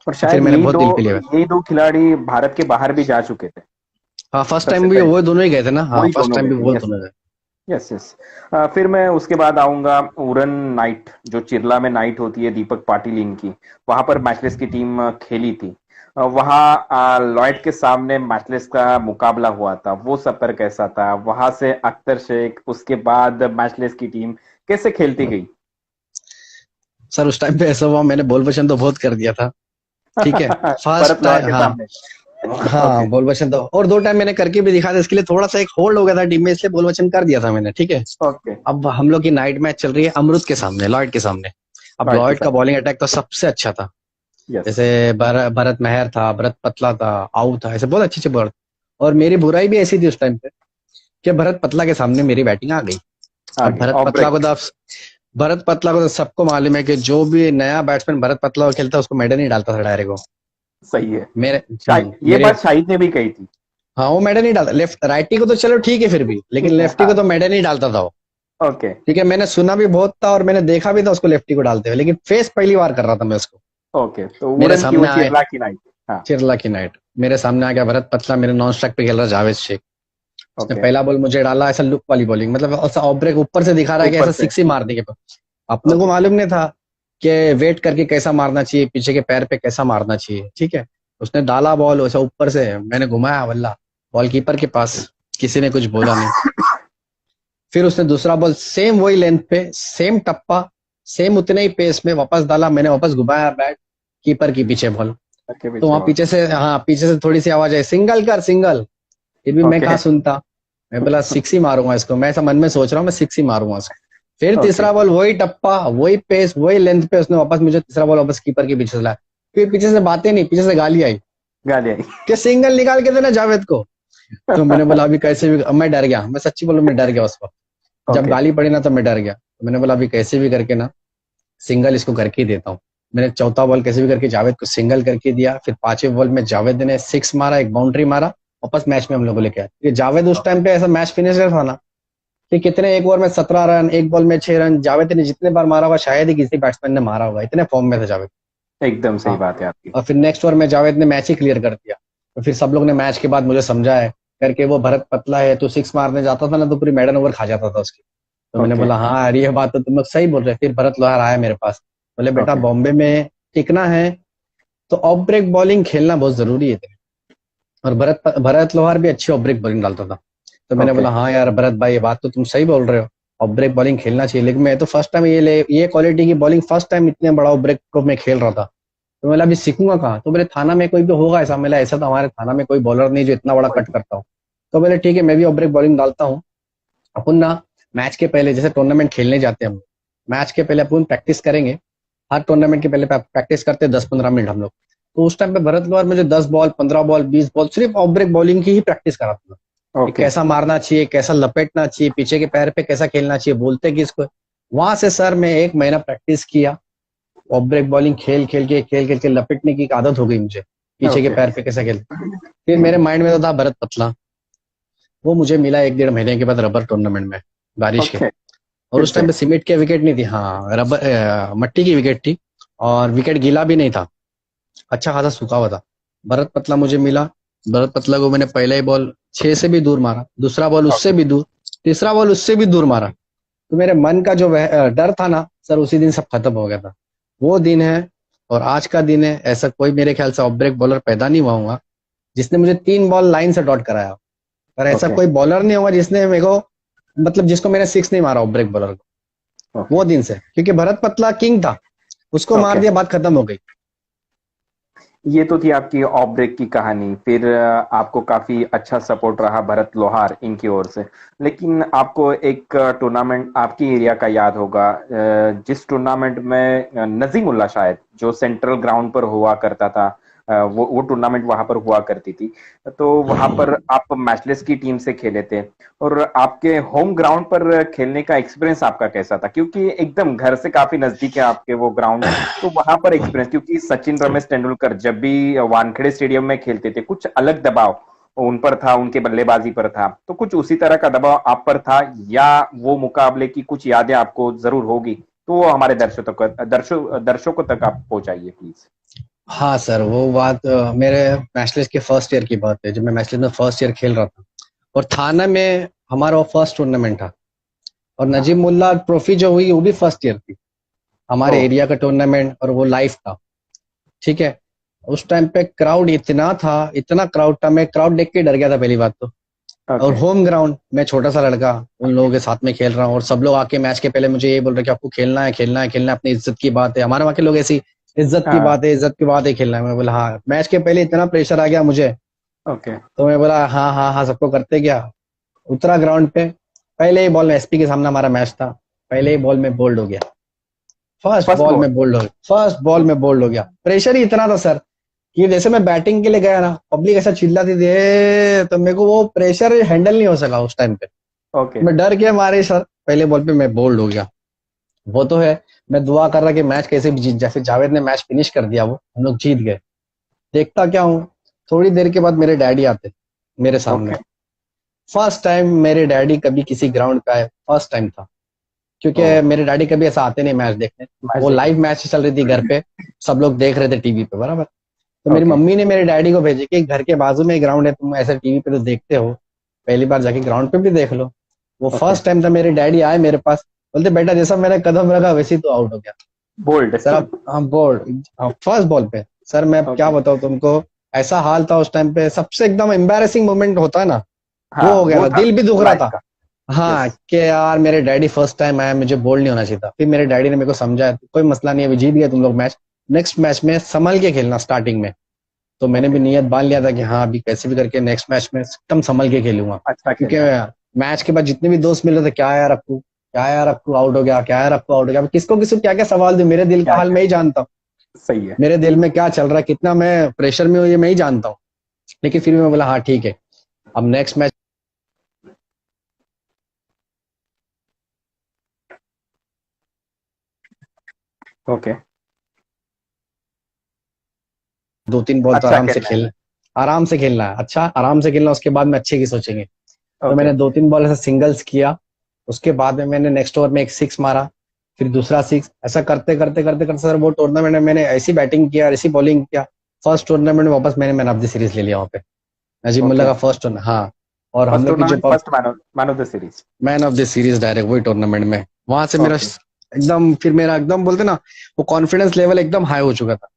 तो फिर शायद मैंने बहुत दिल पे लिया। यही दो खिलाड़ी भारत के बाहर भी जा चुके थे हाँ फर्स्ट सबसे टाइम भी पहले। वो दोनों ही गए थे ना, हाँ वही फर्स्ट दोनों टाइम गए भी थे, वो यस। दोनों गए। Yes yes. फिर मैं उसके बाद आऊंगा उरन नाइट, जो चिरला में नाइट होती है, दीपक पाटिल इनकी। वहां पर मैचलेस की टीम खेली थी। वहां लॉयड के सामने मैचलेस का मुकाबला हुआ था। वो सफर कैसा था? वहां से अख्तर शेख, उसके बाद मैचलेस की टीम कैसे खेलती गई? सर उस टाइम पे ऐसा हुआ, मैंने बॉल वचन तो बहुत कर दिया था। ठीक है। भरत फर्स्ट लोहार टाइम, के हाँ। सामने। ओके। हाँ बॉल वचन तो, और दो टाइम मैंने करके भी दिखा था। इसके लिए थोड़ा सा एक होल्ड हो गया था टीम में, इसलिए बॉल वचन कर दिया था मैंने। ठीक है। ओके। अब हम लोग की नाइट मैच चल रही है अमरुद के सामने, लॉयड के सामने। अब लॉयड के लॉयड का साथ। बॉलिंग अटैक तो सबसे अच्छा था। यस। जैसे भरत मेहर था, भरत पतला था, आउ था, ऐसे बहुत अच्छे अच्छे बॉलर। और मेरी बुराई भी ऐसी थी उस टाइम पे कि भरत पतला के सामने मेरी बैटिंग आ गई। अब आगे ऑफ ब्रेक। भरत पतला को तो सबको मालूम है कि जो भी नया बैट्समैन भरत पतला को खेलता है उसको मेडन ही डालता था डायरेक्ट वो। सही है। मेरे शायद ये मेरे बात शाहिद ने भी कही थी। हाँ वो मेडन ही डालता, लेफ्ट राइटी को तो चलो ठीक है फिर भी, लेकिन ठीक है, लेफ्टी हाँ। को तो मेडन ही डालता था वो। ओके। ठीक है, मैंने सुना भी बहुत था और मैंने देखा भी था उसको लेफ्टी को डालते हुए, लेकिन फेस पहली बार कर रहा था मैं उसको। ओके, तो मेरे वुरन की वो सामने आए, चिरला की नाइट। हाँ। चिरला की नाइट, मेरे सामने आ गया भरत पतला, मेरे नॉन स्ट्राइक पे खेल रहा जावेद शेख। उसने ओके। पहला बॉल मुझे डाला, ऐसा लुक वाली बॉलिंग, मतलब ऐसा ऑफ ब्रेक ऊपर से दिखा रहा है कि ऊपर ऐसा से। सिक्स ही मार देंगे। अपने को ओके। मालूम नहीं था कि वेट करके कैसा मारना चाहिए, पीछे के पैर पे कैसा मारना चाहिए। ठीक है। उसने डाला बॉल वैसा ऊपर से, मैंने घुमाया वल्ला बॉल कीपर के पास, किसी ने कुछ बोला नहीं। फिर उसने दूसरा बॉल सेम वही लेंथ पे, सेम टप्पा, सेम उतने ही पेस में वापस डाला। मैंने वापस घुमाया बैट, कीपर की पीछे बॉल। ओके तो पीछे वहां और। पीछे से, हाँ पीछे से थोड़ी सी आवाज आई, सिंगल कर सिंगल। फिर भी मैं ओके। कहाँ सुनता। मैं बोला सिक्स ही मारूंगा इसको, मैं ऐसा मन में सोच रहा हूँ मैं सिक्स ही मारूंगा इसको। फिर ओके। तीसरा बॉल वही टप्पा, वही पेस, वही लेंथ पे, उसने वापस मुझे तीसरा बॉल वापस कीपर के पीछे से लाया। फिर पीछे से बातें नहीं, पीछे से गाली आई गाली आई। कि सिंगल निकाल के देना जावेद को। तो मैंने बोला अभी कैसे भी, अब मैं डर गया, मैं सच्ची बोलूं मैं डर गया उस वक्त। जब ओके। गाली पड़ी ना तो मैं डर गया। तो मैंने बोला अभी कैसे भी करके ना सिंगल इसको करके ही देता हूँ। मैंने चौथा बॉल कैसे भी करके जावेद को सिंगल करके दिया। फिर पांचवें बॉल में जावेद ने सिक्स मारा, एक बाउंड्री मारा, वापस मैच में हम लोग को लेके आए। ये जावेद उस टाइम पे ऐसा मैच फिनिशर था ना कि कितने, एक ओवर में 17 रन, एक बॉल में 6 रन, जावेद ने जितने बार मारा हुआ शायद ही किसी बैट्समैन ने मारा होगा, इतने फॉर्म में था जावेद। एकदम सही हाँ। बात है आपकी। और फिर नेक्स्ट ओवर में जावेद ने मैच ही क्लियर कर दिया। तो फिर सब लोग ने मैच के बाद मुझे समझा है करके, वो भरत पतला है तो सिक्स मारने जाता था ना तो पूरी मैडन ओवर खा जाता था उसकी। तो मैंने ओके। बोला हाँ यार ये बात तो तुम लोग सही बोल रहे हैं। फिर भरत लोहार आया मेरे पास, बोले बेटा ओके। बॉम्बे में टिकना है तो ऑफ ब्रेक बॉलिंग खेलना बहुत जरूरी है तेरे। और भरत भरत लोहार भी अच्छी ऑफ ब्रेक बॉलिंग डालता था। तो मैंने ओके। बोला हाँ यार भरत भाई ये बात तो तुम सही बोल रहे हो, ऑफ ब्रेक बॉलिंग खेलना चाहिए। लेकिन मैं तो फर्स्ट टाइम ये क्वालिटी की बॉलिंग फर्स्ट टाइम इतने बड़ा ऑफ ब्रेक को मैं खेल रहा था। तो मैं बोला अभी सीखूंगा कहाँ। तो मेरे थाना में कोई भी होगा ऐसा, मैं ऐसा तो हमारे थाना में कोई बॉलर नहीं जो इतना बड़ा कट करता हूँ। तो बोले ठीक है मैं भी ऑफ ब्रेक बॉलिंग डालता हूँ। अपन ना मैच के पहले जैसे टूर्नामेंट खेलने जाते हैं हम, मैच के पहले अपन प्रैक्टिस करेंगे। हर टूर्नामेंट के पहले प्रैक्टिस करते हैं 10-15 मिनट हम लोग। तो उस टाइम पे भरत लोहार मुझे 10 बॉल, 15 बॉल, 20 बॉल सिर्फ ऑफ ब्रेक बॉलिंग की ही प्रैक्टिस कराता था कि ओके। कैसा मारना चाहिए, कैसा लपेटना चाहिए, पीछे के पैर पे कैसा खेलना चाहिए, बोलते किसको। वहां से सर मैं 1 महीना प्रैक्टिस किया। ऑफ ब्रेक बॉलिंग खेल खेल के लपेटने की एक आदत हो गई मुझे, पीछे के ओके। पैर पे कैसा खेल। फिर मेरे माइंड में तो था भरत पतला, वो मुझे मिला 1-1.5 महीने के बाद रबर टूर्नामेंट में, बारिश के। ओके। और फिर उस टाइम से। पे सीमेंट की विकेट नहीं थी, हाँ रबर मट्टी की विकेट थी। और विकेट गीला भी नहीं था, अच्छा खासा सूखा हुआ था। भरत पतला मुझे मिला। भरत पतला को मैंने पहला ही बॉल 6 से भी दूर मारा, दूसरा बॉल उससे ओके। भी दूर, तीसरा बॉल उससे भी दूर मारा। तो मेरे मन का जो डर था ना सर, उसी दिन सब खत्म हो गया था। वो दिन है और आज का दिन है, ऐसा कोई मेरे ख्याल से ऑफ ब्रेक बॉलर पैदा नहीं हुआ होगा जिसने मुझे 3 बॉल लाइन से डॉट कराया। और ऐसा ओके। कोई बॉलर नहीं होगा जिसने मेरे को, मतलब जिसको मैंने सिक्स नहीं मारा ऑफ ब्रेक बॉलर को ओके। वो दिन से, क्योंकि भरत पतला किंग था, उसको मार ओके। दिया, बात खत्म हो गई। ये तो थी आपकी ऑफ ब्रेक की कहानी। फिर आपको काफी अच्छा सपोर्ट रहा भरत लोहार इनकी ओर से। लेकिन आपको एक टूर्नामेंट आपकी एरिया का याद होगा, जिस टूर्नामेंट में नजीमुल्ला शायद, जो सेंट्रल ग्राउंड पर हुआ करता था, वो टूर्नामेंट वहां पर हुआ करती थी। तो वहां पर आप मैचलेस की टीम से खेले थे, और आपके होम ग्राउंड पर खेलने का एक्सपीरियंस आपका कैसा था? क्योंकि एकदम घर से काफी नजदीक है आपके वो ग्राउंड, तो वहां पर एक्सपीरियंस, क्योंकि सचिन रमेश तेंदुलकर जब भी वानखेड़े स्टेडियम में खेलते थे, कुछ अलग दबाव उन पर था, उनके बल्लेबाजी पर था, तो कुछ उसी तरह का दबाव आप पर था, या वो मुकाबले की कुछ यादें आपको जरूर होगी, तो वो हमारे दर्शकों तक आप पहुंचाइए प्लीज। हाँ सर, वो बात मेरे मैचलेस के फर्स्ट ईयर की बात है, जब मैं मैचलेस में फर्स्ट ईयर खेल रहा था, और थाना में हमारा वो फर्स्ट टूर्नामेंट था, और हाँ। नजीब मुल्ला ट्रॉफी जो हुई वो भी फर्स्ट ईयर थी, ओ। हमारे एरिया का टूर्नामेंट, और वो लाइव था। ठीक है। उस टाइम पे क्राउड इतना था, इतना क्राउड था, मैं क्राउड देख के डर गया था पहली बात तो। और ओके। होम ग्राउंड, मैं छोटा सा लड़का उन लोगों के साथ में खेल रहा हूँ, और सब लोग आके मैच के पहले मुझे ये बोल रहे कि आपको खेलना है, खेलना है, खेलना है, अपनी इज्जत की बात है, हमारे वहाँ के लोग ऐसी, इज्जत की हाँ। बात है, इज्जत की बात है, खेलना है। मैं बोला हाँ, मैच के पहले इतना प्रेशर आ गया मुझे, ओके। तो मैं बोला हाँ हाँ हाँ, सबको करते गया। उतरा ग्राउंड पे, पहले ही बॉल में, एसपी के सामने हमारा मैच था, पहले ही बॉल में बोल्ड हो गया, फर्स्ट फर्स्ट बॉल बॉल। में बोल्ड हो गया, फर्स्ट बॉल में बोल्ड हो गया। प्रेशर ही इतना था सर, कि जैसे मैं बैटिंग के लिए गया ना, पब्लिक ऐसा चिल्लाती थी "ए", तो मेरे को वो प्रेशर हैंडल नहीं हो सका उस टाइम पे। ओके। मैं डर के मारे सर, पहले बॉल पे मैं बोल्ड हो गया। वो तो है, मैं दुआ कर रहा कि मैच कैसे भी जीत, जैसे जावेद ने मैच फिनिश कर दिया, वो हम लोग जीत गए। देखता क्या हूँ, थोड़ी देर के बाद मेरे डैडी आते मेरे सामने। ओके। फर्स्ट टाइम मेरे डैडी कभी किसी ग्राउंड पे आए, फर्स्ट टाइम था, क्योंकि ओ। मेरे डैडी कभी ऐसा आते नहीं मैच देखने। मैच वो देखने। लाइव मैच चल रही थी घर पे, सब लोग देख रहे थे टीवी पे, बराबर। तो मेरी ओके। मम्मी ने मेरे डैडी को भेजे कि घर के बाजू में ग्राउंड है, तुम ऐसे टीवी पे तो देखते हो, पहली बार जाके ग्राउंड पे भी देख लो। वो ओके। फर्स्ट टाइम था, मेरे डैडी आए मेरे पास, बोलते बेटा जैसा मैंने कदम रखा वैसे ही तो आउट हो गया। बोल्ड। सर अब हम बोर्ड, फर्स्ट बॉल पे, सर मैं क्या ओके। बताऊं तुमको, ऐसा हाल था उस टाइम पे, सबसे एकदम एम्बैरेसिंग मोमेंट होता है ना, हाँ वो हो गया वो था, था दिल भी दुख रहा लाइफ था। का। हाँ यस। कि यार मेरे डैडी फर्स्ट टाइम आया, मुझे बोल्ड नहीं होना चाहिए था। फिर मेरे डैडी ने मेरे को समझाया कोई मसला नहीं है, अभी जीत गए तुम लोग मैच, नेक्स्ट मैच में संभल के खेलना स्टार्टिंग में। तो मैंने भी ओके। नियत बांध लिया था कि हाँ अभी कैसे भी करके नेक्स्ट मैच में एकदम संभल के खेलूंगा। अच्छा क्योंकि खेलना है। मैच के बाद जितने भी दोस्त मिल रहे थे, क्या यार अक्कू, क्या यार अक्कू आउट हो गया, क्या यार अक्कू आउट हो गया, अब किसको किसको क्या क्या सवाल दूं, मेरे दिल का क्या हाल क्या। मैं ही जानता हूँ, सही है। मेरे दिल में क्या चल रहा है, कितना मैं प्रेशर में हूँ, ये मैं ही जानता हूँ। लेकिन फिर भी मैं बोला हाँ ठीक है, अब नेक्स्ट मैच ओके। 2-3 बॉल तो अच्छा आराम से खेलना है। खेल, आराम से खेलना है, अच्छा आराम से खेलना, उसके बाद में अच्छे की सोचेंगे। तो ओके। मैंने 2-3 बॉल ऐसे सिंगल्स किया, उसके बाद में मैंने नेक्स्ट ओवर में एक सिक्स मारा, फिर दूसरा सिक्स, ऐसा करते करते करते करते सर वो टूर्नामेंट में मैंने ऐसी बैटिंग किया, ऐसी बॉलिंग किया, फर्स्ट टूर्नामेंट में वापस मैंने मैन ऑफ द सीरीज ले लिया वहाँ पे, नजीब मुल्ला ओके। का फर्स्ट टूर्नामेंट, हाँ। और हम फर्स्ट लोग की जो tournament, first man of the series. Man of the series direct वही टूर्नामेंट में, वहां से मेरा ओके। एकदम, फिर मेरा एकदम बोलते ना, वो कॉन्फिडेंस लेवल एकदम हाई हो चुका था।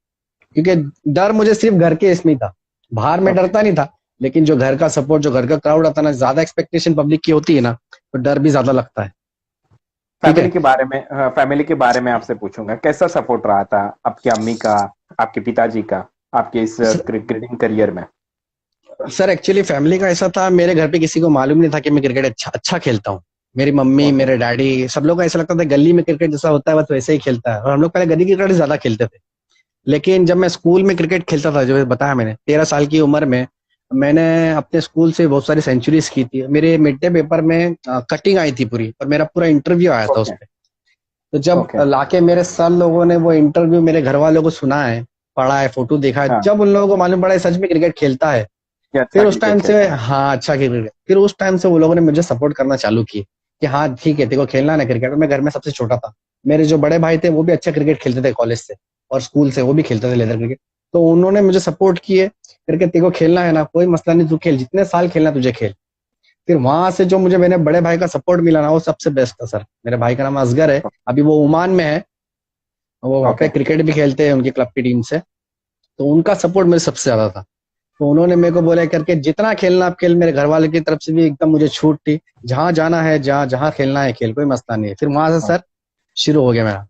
क्योंकि डर मुझे सिर्फ घर के इसमें ही था, बाहर में ओके। डरता नहीं था, लेकिन जो घर का सपोर्ट, जो घर का क्राउड आता है ना, ज्यादा एक्सपेक्टेशन पब्लिक की होती है ना, तो डर भी ज्यादा लगता है। ठीक फैमिली है। के बारे में, फैमिली के बारे में आपसे पूछूंगा, कैसा सपोर्ट रहा था आपकी अम्मी का, आपके पिताजी का, आपके इस क्रिकेटिंग करियर में? सर एक्चुअली फैमिली का ऐसा था, मेरे घर पे किसी को मालूम नहीं था कि मैं क्रिकेट अच्छा अच्छा खेलता हूँ। मेरी मम्मी, ओके। मेरे डैडी, सब लोग को ऐसा लगता था गली में क्रिकेट जैसा होता है बस वैसे ही खेलता है, और हम लोग पहले गली क्रिकेट ज्यादा खेलते थे। लेकिन जब मैं स्कूल में क्रिकेट खेलता था, जो बताया मैंने 13 साल की उम्र में, मैंने अपने स्कूल से बहुत सारी सेंचुरीज की थी। मेरे मिड डे पेपर में कटिंग आई थी पूरी, और मेरा पूरा इंटरव्यू आया था ओके। उसपे। तो जब ओके। लाके मेरे सर लोगों ने वो इंटरव्यू मेरे घर वालों को सुना है, पढ़ा है, फोटो देखा है, हाँ। जब उन लोगों को मालूम पड़ा है सच में क्रिकेट खेलता है, ये अच्छा फिर उस क्रिकेट टाइम से, खेलता है। हाँ अच्छा क्रिकेट, फिर उस टाइम से वो लोगों ने मुझे सपोर्ट करना चालू किए कि हाँ ठीक है, देखो खेलना ना क्रिकेट। मैं घर में सबसे छोटा था, मेरे जो बड़े भाई थे वो भी अच्छा क्रिकेट खेलते थे, कॉलेज से और स्कूल से वो भी खेलते थे लेदर क्रिकेट। तो उन्होंने मुझे सपोर्ट किए करके, तेको खेलना है ना, कोई मसला नहीं, तू खेल, जितने साल खेलना तुझे खेल। फिर वहां से जो मुझे मेरे बड़े भाई का सपोर्ट मिला ना, वो सबसे बेस्ट था सर। मेरे भाई का नाम असगर है, अभी वो ओमान में है, वो वहाँ पे ओके। क्रिकेट भी खेलते हैं उनकी क्लब की टीम से। तो उनका सपोर्ट मेरे सबसे ज्यादा था। तो उन्होंने मेरे को बोला करके जितना खेलना आप खेल, मेरे घर वाले की तरफ से भी एकदम मुझे छूट थी, जहां जाना है, जहां जहां खेलना है खेल, कोई मसला नहीं है। फिर वहां से सर शुरू हो गया मेरा।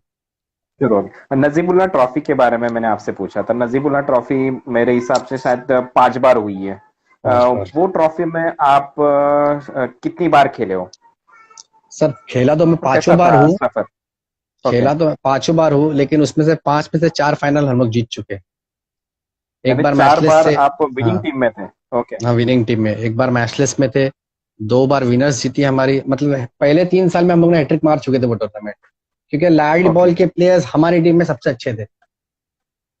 शुरू हो गया। नजीबुल्ला ट्रॉफी के बारे में मैंने आपसे पूछा था। नजीबुल्ला ट्रॉफी मेरे हिसाब से शायद 5 बार हुई है। पांच बार वो ट्रॉफी में आप कितनी बार खेले हो? सर खेला तो मैं और कैसा पांचों बार था हूँ, सफर? ओके। खेला तो मैं पांचों बार हूँ, लेकिन उसमें से 5 में से 4 फाइनल हम लोग जीत चुके हैं। एक यानी बार 4 मैचलेस बार से। आप विनिंग हाँ टीम में थे। ओके। हाँ, विनिंग टीम में एक बार मैचलेस में थे। 2 बार विनर्स जीती हमारी, मतलब पहले 3 साल में हम लोग ने हैट्रिक मार चुके थे वो टूर्नामेंट, क्योंकि लाइट ओके। बॉल के प्लेयर्स हमारी टीम में सबसे अच्छे थे।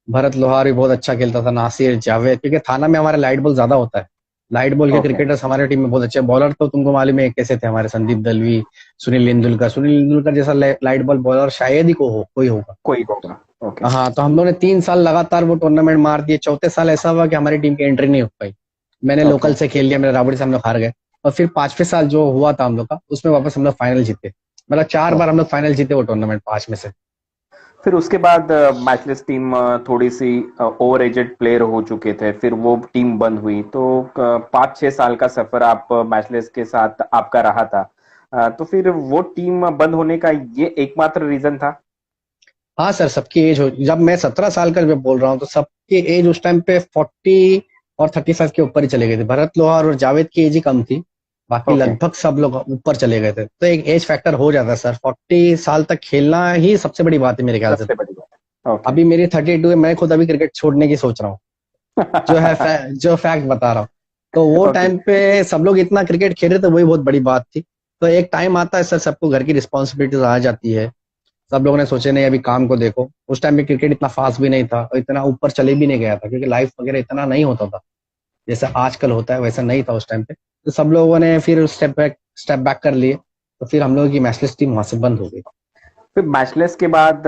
भरत लोहार भी बहुत अच्छा खेलता था, नासिर, जावेद, क्योंकि थाना में हमारा लाइट बॉल ज्यादा होता है। लाइट बॉल के ओके। क्रिकेटर्स हमारे टीम में बहुत अच्छे। बॉलर तो तुमको मालूम है कैसे थे हमारे, संदीप दलवी, सुनील तेंदुलकर जैसा लाइट बॉल बॉलर शायद ही कोई होगा। कोई होगा। ओके। हाँ, तो हम लोग ने 3 साल लगातार वो टूर्नामेंट मार दिए। चौथे साल ऐसा हुआ कि हमारी टीम की एंट्री नहीं हो पाई। मैंने ओके। लोकल से खेल लिया, मेरे राबड़ी से हम लोग हार गए। और फिर 5वें साल जो हुआ था हम लोग का, उसमें वापस हम लोग फाइनल जीते। मतलब 4 बार हम ओके। लोग फाइनल जीते वो टूर्नामेंट, 5 में से। फिर उसके बाद मैचलेस टीम थोड़ी सी ओवर एजेड प्लेयर हो चुके थे, फिर वो टीम बंद हुई। तो 5-6 साल का सफर आप मैचलेस के साथ आपका रहा था। तो फिर वो टीम बंद होने का ये एकमात्र रीजन था? हाँ सर, सबकी एज हो, जब मैं 17 साल का जब बोल रहा हूँ तो सबकी एज उस टाइम पे 40 और 35 के ऊपर ही चले गए थे। भरत लोहार और जावेद की एज ही कम थी, बाकी ओके। लगभग सब लोग ऊपर चले गए थे। तो एक एज फैक्टर हो जाता है सर। 40 साल तक खेलना ही सबसे बड़ी बात है मेरे ख्याल से सबसे तो। बड़ी बात। ओके। अभी मेरी 32 है, मैं खुद अभी क्रिकेट छोड़ने की सोच रहा हूँ। जो फैक्ट बता रहा हूँ। तो वो ओके। टाइम पे सब लोग इतना क्रिकेट खेल रहे थे, वही बहुत बड़ी बात थी। तो एक टाइम आता है सर, सबको घर की रिस्पॉन्सिबिलिटीज आ जाती है। सब लोगों ने सोचे नहीं, अभी काम को देखो। उस टाइम पे क्रिकेट इतना फास्ट भी नहीं था और इतना ऊपर चले भी नहीं गया था, क्योंकि लाइफ वगैरह इतना नहीं होता था जैसे आजकल होता है, वैसा नहीं था उस टाइम पे। तो सब लोगों ने फिर स्टेप बैक कर लिए। तो फिर हम लोगों की मैचलेस टीम वहां से बंद हो गई। फिर मैचलेस के बाद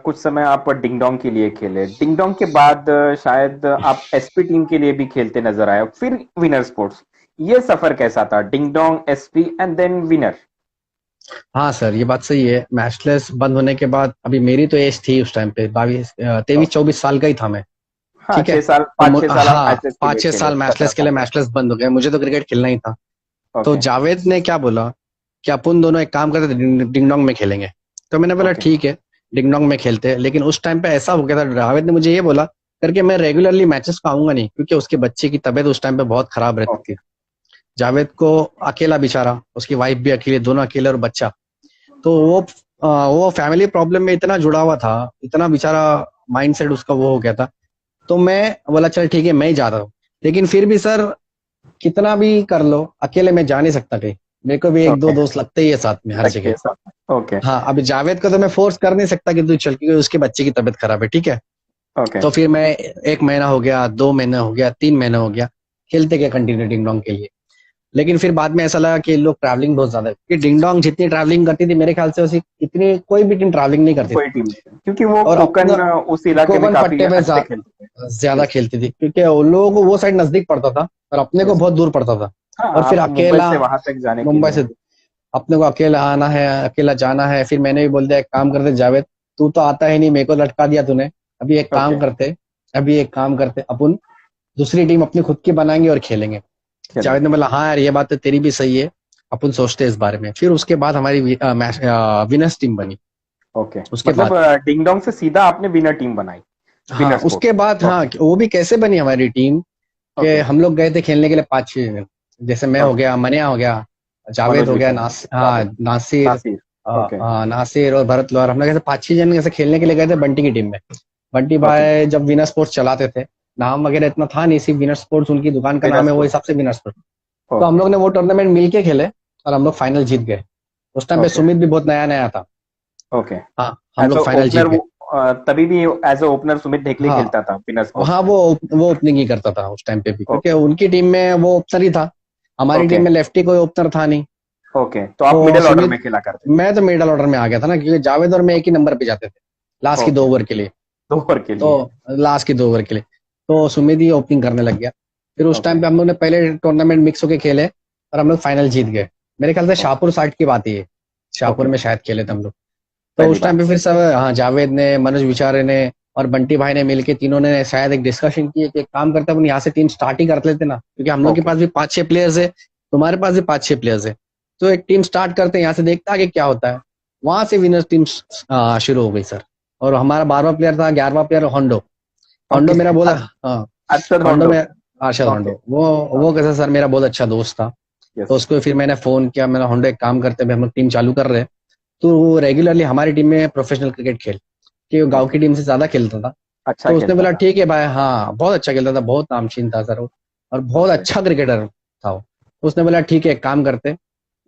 कुछ समय आप डिंगडोंग के लिए खेले। डिंगडोंग के बाद शायद आप एसपी टीम के लिए भी खेलते नजर आए, फिर विनर स्पोर्ट्स। ये सफर कैसा था, डिंगडोंग, एसपी एंड देन विनर? हाँ सर, ये बात सही है। मैचलेस बंद होने के बाद अभी मेरी तो एज थी उस टाइम पे 23-24 साल का ही था मैं। हाँ, ठीक है। 6 साल, तो 5-6 साल आप हाँ, मैचलेस के लिए 5-6 साल खेले, मैचलेस के लिए 17 साल। मैचलेस बंद हो गए, मुझे तो क्रिकेट खेलना ही था। तो ओके। जावेद ने क्या बोला कि अपन दोनों एक काम करते, डिंगडोंग में खेलेंगे। तो मैंने बोला ओके। ठीक है, डिंगडोंग में खेलते हैं। लेकिन उस टाइम पे ऐसा हो गया था, जावेद ने मुझे ये बोला करके मैं रेगुलरली मैचेस को आऊंगा नहीं, क्योंकि उसके बच्चे की तबीयत उस टाइम पे बहुत खराब रहती ओके। थी। जावेद को अकेला बेचारा, उसकी वाइफ भी अकेले, दोनों अकेले और बच्चा। तो वो फैमिली प्रॉब्लम में इतना जुड़ा हुआ था, इतना बेचारा माइंड सेट उसका वो हो गया था। तो मैं बोला चल ठीक है, मैं ही जा रहा हूँ। लेकिन फिर भी सर, कितना भी कर लो, अकेले मैं जा नहीं सकता कहीं। मेरे को भी एक दो ओके। दोस्त लगते ही है साथ में हर लगते जगह। हैं साथ। ओके। हाँ, अभी जावेद को तो मैं फोर्स कर नहीं सकता कि तू चल, क्योंकि उसके बच्चे की तबीयत खराब है, ठीक है। ओके। तो फिर मैं 1 महीना हो गया, 2 महीना हो गया, 3 महीना हो गया, खेलते गए कंटिन्यू डिंग डोंग के लिए। लेकिन फिर बाद में ऐसा लगा कि लोग ट्रैवलिंग बहुत ज्यादा है, क्योंकि डिंग डोंग जितनी ट्रैवलिंग करती थी मेरे ख्याल से उसी इतनी कोई भी टीम ट्रैवलिंग नहीं करती कोई थी। टीम नहीं, क्योंकि वो और अपना कोकन उस इलाके में कोकन काफी पट्टे में अच्छे खेलते थे। ज्यादा यस। खेलती थी, क्योंकि उन लोगों को वो साइड नजदीक पड़ता था और अपने को यस। बहुत दूर पड़ता था। हाँ, और फिर आप मुंबई अकेला, से वहां तक जाने के मुंबई लिए। से अपने को अकेला आना है, अकेला जाना है। फिर मैंने भी बोल दिया, एक काम करते जावेद, तू तो आता है नहीं, मेरे को लटका दिया तूने। अभी एक ओके। काम करते अभी एक काम करते अपन दूसरी टीम अपनी खुद की बनाएंगे और खेलेंगे। जावेद ने खेलेंगे। बोला हाँ यार, ये बात तो तेरी भी सही है, अपन सोचते हैं इस बारे में। फिर उसके बाद हमारी विनर्स टीम बनी। ओके, उसके मतलब बाद डिंग डोंग से सीधा आपने विनर टीम बनाई, हाँ, विनर उसके बाद स्पोर्ट्स। हाँ, ओके। वो भी कैसे बनी हमारी टीम कि ओके। हम लोग गए थे खेलने के लिए 5-6 जन। जैसे मैं हो ओके। गया, मनिया हो गया, जावेद मनोज हो गया, विचार, हाँ, जावेद, नासिर, नासिर। ओके। नासिर और भरत लोहार। हम लोग ऐसे 5-6 जन ऐसे खेलने के लिए गए थे बंटी की टीम में। बंटी ओके। भाई जब विनर स्पोर्ट्स चलाते थे, नाम वगैरह इतना था नहीं, सिर्फ विनर स्पोर्ट्स उनकी दुकान का विनर नाम है, वो स्पोर्ट्स। हिसाब से विनर स्पोर्ट्स। तो हम ओके। लोग ने वो टूर्नामेंट मिलके खेले और हम लोग फाइनल जीत गए। उस टाइम पे ओके। सुमित भी बहुत नया नया था। ओके। हाँ, हम एज लोग अ फाइनल जीत ओपनर गए। वो तभी भी as a opener Sumit Dhekle हाँ खेलता था विनर स्पोर्ट्स हाँ, में। वो ओपनिंग ही करता था उस टाइम पे भी, क्योंकि ओके। उनकी टीम में वो ओपनर ही था। हमारी ओके। टीम में लेफ्टी कोई ओपनर था नहीं। ओके, तो आप तो मिडिल ऑर्डर सुमित, में खेला करते मैं तो मिडल ऑर्डर में आ गया था ना, क्योंकि जावेद और मैं एक ही नंबर पे जाते थे थे। लास्ट की दो ओके। ओवर के लिए। 2 ओवर के तो लिए। लास्ट की 2 ओवर के लिए तो सुमित ही ओपनिंग करने लग गया। फिर उस ओके। टाइम पे हम लोग ने पहले टूर्नामेंट मिक्स होके खेले और हम लोग फाइनल जीत गए। मेरे ख्याल से ओके। शाहपुर साइड की बात है ये, शाहपुर ओके। में शायद खेले थे हम लोग। तो पहली उस टाइम बार। पे फिर सब, हाँ, जावेद ने, मनोज विचारे ने और बंटी भाई ने मिलके, तीनों ने शायद एक डिस्कशन की कि एक काम करते हैं अपन यहाँ से टीम स्टार्ट ही कर लेते ना, क्योंकि हम लोग के ओके। पास भी 5-6 प्लेयर्स है, तुम्हारे पास भी 5-6 प्लेयर्स है। तो एक टीम स्टार्ट करते हैं यहाँ से, देखते हैं आगे क्या होता है। वहां से विनर्स टीम शुरू हो गई सर। और हमारा 12वां प्लेयर था, 11वां प्लेयर होंडो। होंडो ओके। मेरा बोला, हाँ, अरशद होंडो होंडो। में अरशद ओके। होंडो, वो ओके। कैसा सर, मेरा बहुत अच्छा दोस्त था। तो यस। उसको फिर मैंने फोन किया, मैंने होंडो एक काम करते हैं, हम लोग टीम चालू कर रहे हैं, तो रेगुलरली हमारी टीम में प्रोफेशनल क्रिकेट खेल, कि वो गांव ओके। की टीम से ज्यादा खेलता था। अच्छा तो उसने खेलता बोला था। ठीक है भाई, हाँ बहुत अच्छा खेलता था, बहुत नामचीन था सर वो, और बहुत ओके। अच्छा क्रिकेटर था वो। तो उसने बोला ठीक है, एक काम करते,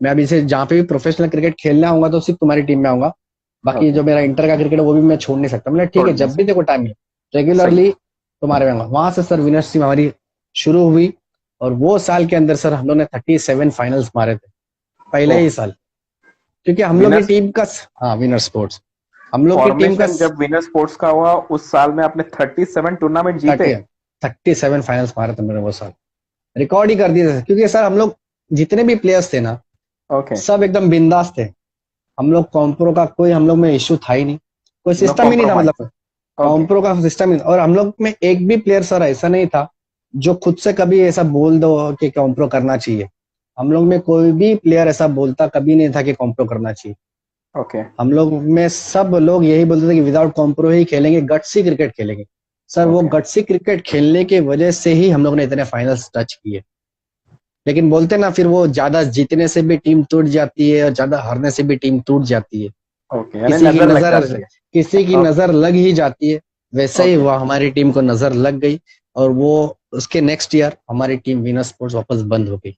मैं अभी से जहाँ पे भी प्रोफेशनल क्रिकेट खेलने आऊंगा तो सिर्फ तुम्हारी टीम में आऊंगा, बाकी ओके। जो मेरा इंटर का क्रिकेट है वो भी मैं छोड़ नहीं सकता। मतलब ठीक छोड़ है, नहीं जब भी देखो सकते। टाइम मिले सही रेगुलरली है। तुम्हारे में आऊंगा। वहां से सर विनर्स टीम हमारी शुरू हुई, और वो साल के अंदर सर हम लोग ने 37 फाइनल्स मारे थे, पहले ओह। ही साल। क्योंकि हम लोग की विनर्स टीम का, हाँ विनर स्पोर्ट्स, हम लोग की टीम का फॉर्मेशन जब विनर स्पोर्ट्स का हुआ उस साल में आपने 37 टूर्नामेंट जीते। 37 फाइनल्स मारे थे मैंने वो साल, रिकॉर्ड ही कर दिए थे। क्योंकि सर हम लोग जितने भी प्लेयर्स थे ना, ओके। सब एकदम बिंदास थे। हम लोग कॉम्प्रो का कोई हम लोग में इश्यू था ही नहीं, कोई नो सिस्टम ही नहीं था, कॉम्प्रोमाइज। मतलब ओके। कॉम्प्रो का सिस्टम ही। और हम लोग में एक भी प्लेयर सर ऐसा नहीं था जो खुद से कभी ऐसा बोल दो कि कॉम्प्रो करना चाहिए। हम लोग में कोई भी प्लेयर ऐसा बोलता कभी नहीं था कि कॉम्प्रो करना चाहिए। ओके। हम लोग में सब लोग यही बोलते थे कि विदाउट कॉम्प्रो ही खेलेंगे, गट्सी क्रिकेट खेलेंगे। सर वो ओके। गट्सी क्रिकेट खेलने की वजह से ही हम लोग ने इतने फाइनल्स टच किए। लेकिन बोलते ना, फिर वो ज्यादा जीतने से भी टीम टूट जाती है और ज्यादा हारने से भी टीम टूट जाती है। ओके, यानी किसी की नजर लग नजर, जाती है। किसी की ओके। नजर लग ही जाती है। वैसे ही ओके। हुआ, हमारी टीम को नजर लग गई, और वो उसके नेक्स्ट ईयर हमारी टीम विनर स्पोर्ट्स वापस बंद हो गई।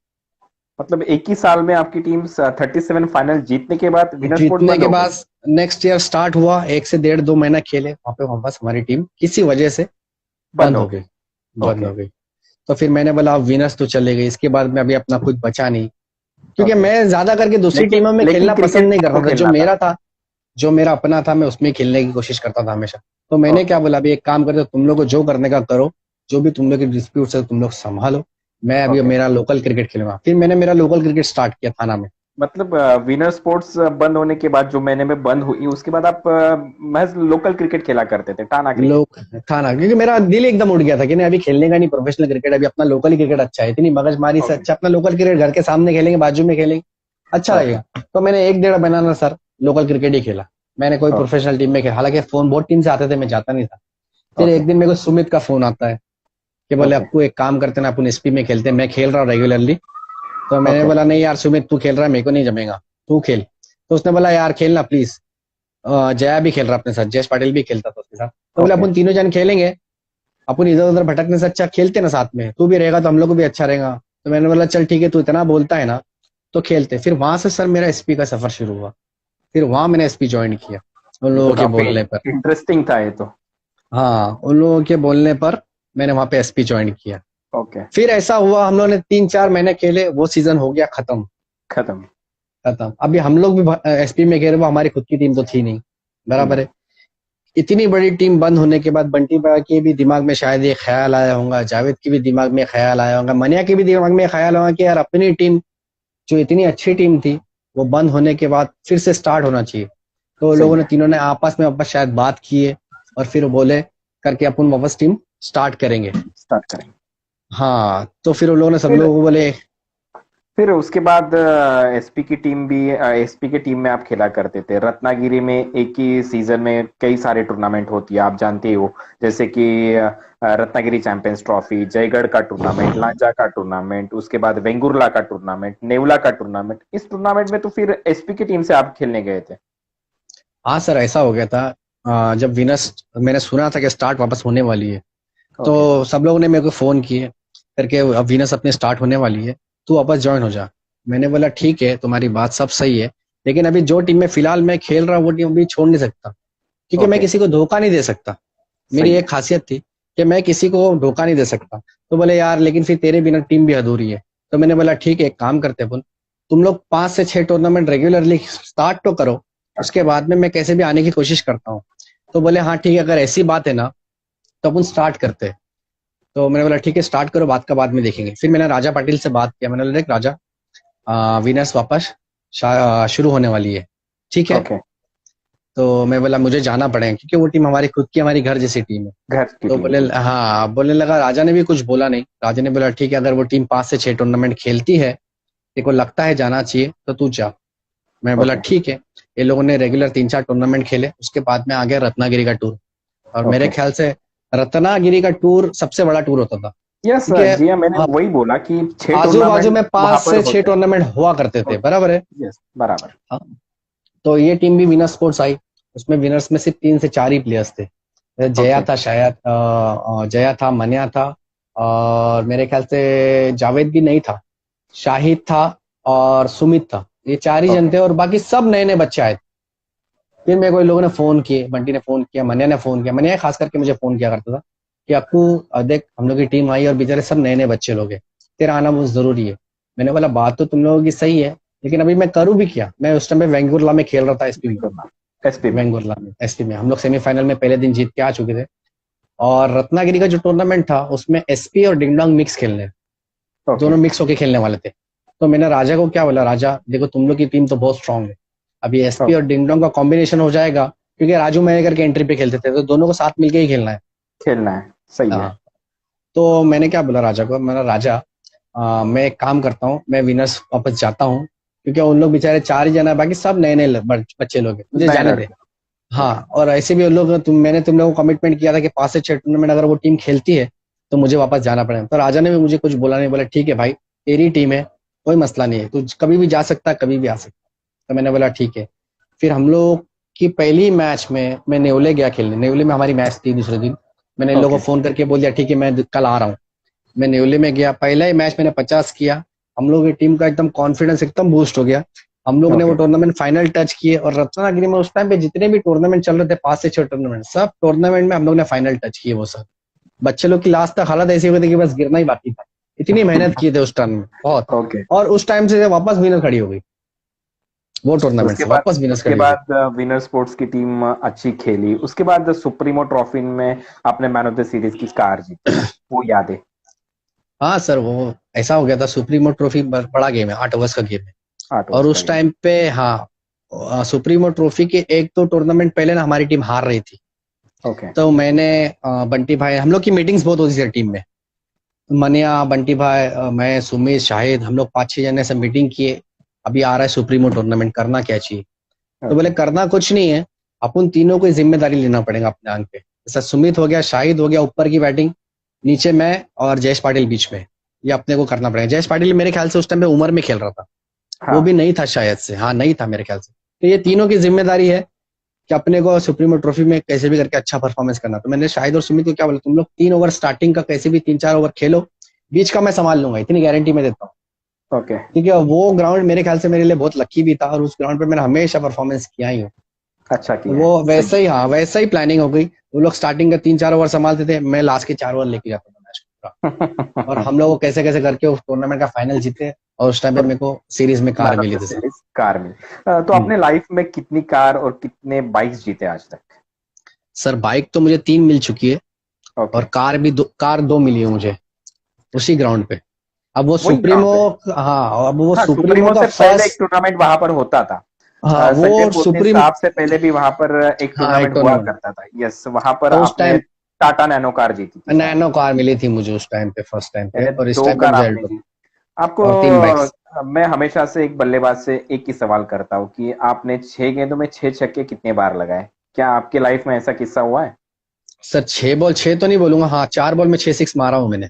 मतलब एक ही साल में आपकी टीम 37 फाइनल जीतने के बाद विनर स्पोर्ट्स जीतने बंद के हो गई। बाद नेक्स्ट ईयर स्टार्ट हुआ, 1 से 1.5 2 महीना खेले, वहां पे वापस हमारी टीम किसी वजह से बंद बंद हो हो गई। गई। बंद ओके। हो गई। तो फिर मैंने बोला अब विनर्स तो चले गए, इसके बाद में अभी अपना कुछ बचा नहीं। क्योंकि ओके। मैं ज्यादा करके दूसरी लेकिन टीमों में लेकिन खेलना पसंद क्रिकेट नहीं आपको करता था। जो खेलना था। मेरा था, जो मेरा अपना था, मैं उसमें खेलने की कोशिश करता था हमेशा। तो मैंने ओके। क्या बोला, अभी एक काम करते हो, तुम लोग को जो करने का करो, जो भी तुम लोग के डिस्प्यूट है तुम लोग संभालो, मैं अभी ओके। मेरा लोकल क्रिकेट खेलूंगा। फिर मैंने मेरा लोकल क्रिकेट स्टार्ट किया थाना में। मतलब विनर स्पोर्ट्स बंद होने के बाद जो महीने में बंद हुई उसके बाद आप महज लोकल क्रिकेट खेला करते थे, टाना क्रिकेट। लोग थाना, क्योंकि मेरा दिल एकदम उठ गया था कि नहीं अभी खेलने का नहीं प्रोफेशनल क्रिकेट, अभी अपना लोकल ही क्रिकेट अच्छा है। इतनी मगजमारी से ओके। अच्छा अपना लोकल क्रिकेट घर के सामने खेलेंगे, बाजू में खेलेंगे, अच्छा ओके। लगेगा। तो मैंने 1 1.5 महीना सर लोकल क्रिकेट ही खेला। मैंने कोई ओके। प्रोफेशनल टीम में खेला, हालांकि फोन बहुत टीम से आते थे, मैं जाता नहीं था। फिर ओके। एक दिन मेरे को सुमित का फोन आता है कि बोले ओके। आपको एक काम करते ना, अपन एसपी में खेलते हैं, मैं खेल रहा हूँ रेगुलरली। तो मैंने ओके। बोला नहीं यार सुमित, तू खेल रहा है, मेरे को नहीं जमेगा, तू खेल। तो उसने बोला यार खेलना प्लीज। जया भी खेल रहा अपने साथ, जयेश पाटिल भी खेलता था उसके साथ। तो बोले ओके। अपन तीनों जन खेलेंगे, अपन इधर उधर भटकने से अच्छा खेलते ना साथ में, तू भी रहेगा तो हम लोग को भी अच्छा रहेगा। तो मैंने बोला चल ठीक है, तू इतना बोलता है ना तो खेलते। फिर वहां से सर मेरा एसपी का सफर शुरू हुआ। फिर वहां मैंने एसपी ज्वाइन किया उन ये तो लोगों के काफी बोलने पर। इंटरेस्टिंग था ये तो। हाँ, उन लोगों के बोलने पर मैंने वहां पे एसपी ज्वाइन किया। ओके। फिर ऐसा हुआ, हम लोगों ने 3 4 महीने खेले, वो सीजन हो गया खत्म। खत्म। खत्म। अभी हम लोग भी एसपी में खेले, वो हमारी खुद की टीम तो थी नहीं, बराबर नहीं। है। इतनी बड़ी टीम बंद होने के बाद बंटी बड़ा के भी दिमाग में शायद ये ख्याल आया होगा, जावेद के भी दिमाग में ख्याल आया होगा, मनिया के भी दिमाग में ख्याल होगा कि यार अपनी टीम जो इतनी अच्छी टीम थी, वो बंद होने के बाद फिर से स्टार्ट होना चाहिए। तो सही लोगों ने है। तीनों ने आपस में वापस शायद बात किए, और फिर बोले करके अपन वापस टीम स्टार्ट करेंगे। स्टार्ट करेंगे। हाँ, तो फिर उन लोगों ने सब फिर लोगों को बोले। फिर उसके बाद एसपी की टीम भी, एसपी के टीम में आप खेला करते थे। रत्नागिरी में एक ही सीजन में कई सारे टूर्नामेंट होती है, आप जानते ही हो। जैसे कि रत्नागिरी चैंपियंस ट्रॉफी, जयगढ़ का टूर्नामेंट, लांजा का टूर्नामेंट, उसके बाद वेंगुर्ला का टूर्नामेंट, नेवला का टूर्नामेंट। इस टूर्नामेंट में तो फिर एसपी की टीम से आप खेलने गए थे। हाँ सर, ऐसा हो गया था। जब विनर्स मैंने सुना था कि स्टार्ट वापस होने वाली है, ओके। तो सब लोगों ने मेरे को फोन किए करके, अब विनर्स अपने स्टार्ट होने वाली है, तू वापस ज्वाइन हो जा। मैंने बोला ठीक है, तुम्हारी बात सब सही है, लेकिन अभी जो टीम में फिलहाल मैं खेल रहा हूँ वो टीम अभी छोड़ नहीं सकता, क्योंकि मैं ओके। किसी को धोखा नहीं दे सकता। मेरी सही एक है। खासियत थी कि मैं किसी को धोखा नहीं दे सकता। तो बोले यार लेकिन फिर तेरे बिना टीम भी अधूरी है। तो मैंने बोला ठीक है, एक काम करते अपन, तुम लोग 5 से 6 टूर्नामेंट रेगुलरली स्टार्ट तो करो, उसके बाद में मैं कैसे भी आने की कोशिश करता हूँ। तो बोले हाँ ठीक है, अगर ऐसी बात है ना तो अपन स्टार्ट करते हैं। तो मैंने बोला ठीक है स्टार्ट करो, बात का बाद में देखेंगे। फिर मैंने राजा पाटिल से बात किया, मैंने बोला देख राजा, विनर्स वापस शुरू होने वाली है, ठीक है। ओके। तो मैं बोला मुझे जाना पड़ेगा, क्योंकि वो टीम हमारी खुद की, हमारी घर जैसी टीम है। घर की तो टीम बोले थी। हाँ, बोलने लगा, राजा ने भी कुछ बोला नहीं। राजा ने बोला ठीक है, अगर वो टीम 5 से 6 टूर्नामेंट खेलती है, तेरे को लगता है जाना चाहिए तो तू जा। मैं बोला ओके। ठीक है। ये लोगों ने रेगुलर 3 4 टूर्नामेंट खेले, उसके बाद में आ गया रत्नागिरी का टूर। और मेरे ओके। ख्याल से रत्नागिरी का टूर सबसे बड़ा टूर होता था, यस क्योंकि जी हाँ, मैंने वही बोला कि 6 आजू बाजू टूर्नामेंट में पांच वहां पर से छह होते टूर्नामेंट हुआ करते थे, होते बराबर है। यस, बराबर। हाँ। तो ये टीम भी विनर स्पोर्ट्स आई, उसमें विनर्स में सिर्फ 3 से 4 ही प्लेयर्स थे। जया ओके। था शायद, जया था, मन्या था, और मेरे ख्याल से जावेद भी नहीं था, शाहिद था और सुमित था। ये चार ही जन ओके। थे और बाकी सब नए नए बच्चे आए थे। फिर मेरे को इन लोगों ने फोन किए, बंटी ने फोन किया, मन्या ने फोन किया, मन्या खास करके मुझे फोन किया करता था कि अक्कू देख हम लोग की टीम आई और बेचारे सब नए नए बच्चे लोग हैं, तेरा आना बहुत जरूरी है। मैंने बोला बात तो तुम लोगों की सही है, लेकिन अभी मैं करूँ भी क्या? मैं उस टाइम पे वेंगुर्ला में खेल रहा था, एसपी में। एसपी में। वेंगुर्ला में, एसपी में हम लोग सेमीफाइनल में पहले दिन जीत के आ चुके थे। और रत्नागिरी का जो टूर्नामेंट था उसमें एसपी और डिंगडोंग मिक्स खेलने, ओके। दोनों मिक्स होके खेलने वाले थे। तो मैंने राजा को क्या बोला, राजा देखो तुम लोग की टीम तो बहुत स्ट्रांग है, अभी एसपी और ओके। डिंगडोंग का कॉम्बिनेशन हो जाएगा, क्योंकि राजू मैंने करके एंट्री पे खेलते थे तो दोनों को साथ मिलके ही खेलना है। खेलना है, सही है। हाँ। तो मैंने क्या बोला राजा को, मैंने राजा मैं एक काम करता हूँ, मैं विनर्स वापस जाता हूँ, क्योंकि उन लोग बेचारे चार ही जना है, बाकी सब नए नए बच्चे लोग हैं, मुझे नए जाने दे। लड़के। हाँ, ओके। और ऐसे भी उन लोग मैंने तुम लोगों को कमिटमेंट किया था कि 5 से 6 टूर्नामेंट अगर वो टीम खेलती है तो मुझे वापस जाना पड़ेगा। तो राजा ने भी मुझे कुछ बोला नहीं, बोला ठीक है भाई, तेरी टीम है, कोई मसला नहीं है, तू कभी भी जा सकता है, कभी भी आ सकता है। तो मैंने बोला ठीक है। फिर हम लोग की पहली मैच में मैं नेवले गया खेलने, नेवले में हमारी मैच थी दूसरे दिन। मैंने इन लोगों ओके। को फोन करके बोल दिया ठीक है मैं कल आ रहा हूँ। मैं नेवले में गया, पहला ही मैच मैंने 50 किया। हम लोग की टीम का एकदम कॉन्फिडेंस एकदम बूस्ट हो गया। हम लोग ने वो ओके। टूर्नामेंट फाइनल टच किए, और रत्नागिरी में उस टाइम पे जितने भी टूर्नामेंट चल रहे थे, 5 से 6 टूर्नामेंट, सब टूर्नामेंट में हम लोग ने फाइनल टच किए वो सब। बच्चे लोग की लास्ट तक हालत ऐसी हो गई थी कि बस गिरना ही बाकी था, इतनी मेहनत किए थे उस टर्न में बहुत। ओके। और उस टाइम से वापस विनर खड़ी हो गई, वो टूर्नामेंट उसके से बाद वापस विनर्स उसके खड़ी हो गई। बाद विनर स्पोर्ट्स की टीम अच्छी खेली, उसके बाद सुप्रीमो ट्रॉफी में आपने मैन ऑफ द सीरीज की कार जीती, वो याद है? हाँ सर, वो ऐसा हो गया था, सुप्रीमो ट्रॉफी बड़ा गेम है, 8 ओवर्स का गेम है। 8 ओवर्स और का उस गेम। टाइम पे हाँ, सुप्रीमो ट्रॉफी के एक तो टूर्नामेंट पहले ना हमारी टीम हार रही थी। ओके। तो मैंने बंटी भाई, हम लोग की मीटिंग्स बहुत होती थी टीम में, मनिया, बंटी भाई, मैं, सुमित, शाहिद, हम लोग 5 6 जने से मीटिंग किए, अभी आ रहा है सुप्रीमो टूर्नामेंट, करना क्या चाहिए? तो बोले ओके। करना कुछ नहीं है, अपन तीनों को जिम्मेदारी लेना पड़ेगा अपने आंग पे। जैसा सुमित हो गया, शाहिद हो गया ऊपर की बैटिंग, नीचे मैं और जयेश पाटिल बीच में, ये अपने को करना पड़ेगा। जयेश पाटिल मेरे ख्याल से उस टाइम पे उमर में खेल रहा था, वो भी हाँ। नहीं था शायद से, हाँ नहीं था मेरे ख्याल से। तो ये तीनों की जिम्मेदारी है कि अपने को सुप्रीमो ट्रॉफी में कैसे भी करके अच्छा परफॉर्मेंस करना। तो मैंने शाहिद और सुमित को क्या बोला, तुम लोग 3 ओवर स्टार्टिंग का कैसे भी 3 4 ओवर खेलो, बीच का मैं संभाल लूंगा, इतनी गारंटी मैं देता हूँ। ओके। क्योंकि वो ग्राउंड मेरे ख्याल से मेरे लिए बहुत लकी भी था, और उस ग्राउंड पे मैंने हमेशा परफॉर्मेंस किया ही हूँ। अच्छा तो किया है, वो सही वैसा ही, हाँ वैसा ही प्लानिंग हो गई। वो लोग स्टार्टिंग का 3 4 ओवर संभालते थे, मैं लास्ट के 4 ओवर लेके जाता था मैच पूरा। और है। हम लोग कैसे कैसे करके उस टूर्नामेंट का फाइनल जीते, और उस टाइम पे और मेरे को सीरीज में कार मैन ऑफ मिली द थी सर। सीरीज कार में। तो हम्म। अपने लाइफ में कितनी कार और कितने बाइक्स जीते आज तक? सर बाइक तो मुझे 3 मिल चुकी है, ओके। और कार 2 मिली है मुझे उसी ग्राउंड पे। अब वो वही सुप्रीमो, ग्राउंड पे। हाँ अब वो हाँ, सुप्रीमो सुप्रीमो का से पहले एक फर्स्ट, टूर्नामेंट वहां पर होता था। हाँ वो संजय पोथी सुप्रीम, साहब से पहले भी वहां पर एक हाँ एक टूर्नामेंट हुआ टूर्नामेंट। करता था। यस, वहां पर तो उस आपने टाइम टाटा नैनो कार जीती थी शायद। नैनो कार मिली थी मुझे उस टाइम पे, फर्स्ट टाइम पे, यानी और इस दो टाइम पे कार मुझे आपने अल्टो, जीती। आपको और 3 बाइक्स। मैं हमेशा से एक बल्लेबाज से एक ही सवाल करता हूँ कि आपने 6 गेंदों में 6 छक्के कितने बार लगाए? क्या आपके लाइफ में ऐसा किस्सा हुआ है? सर 6 बॉल 6 तो नहीं बोलूंगा, हाँ 4 बॉल में 6 6 मारा हूँ मैंने।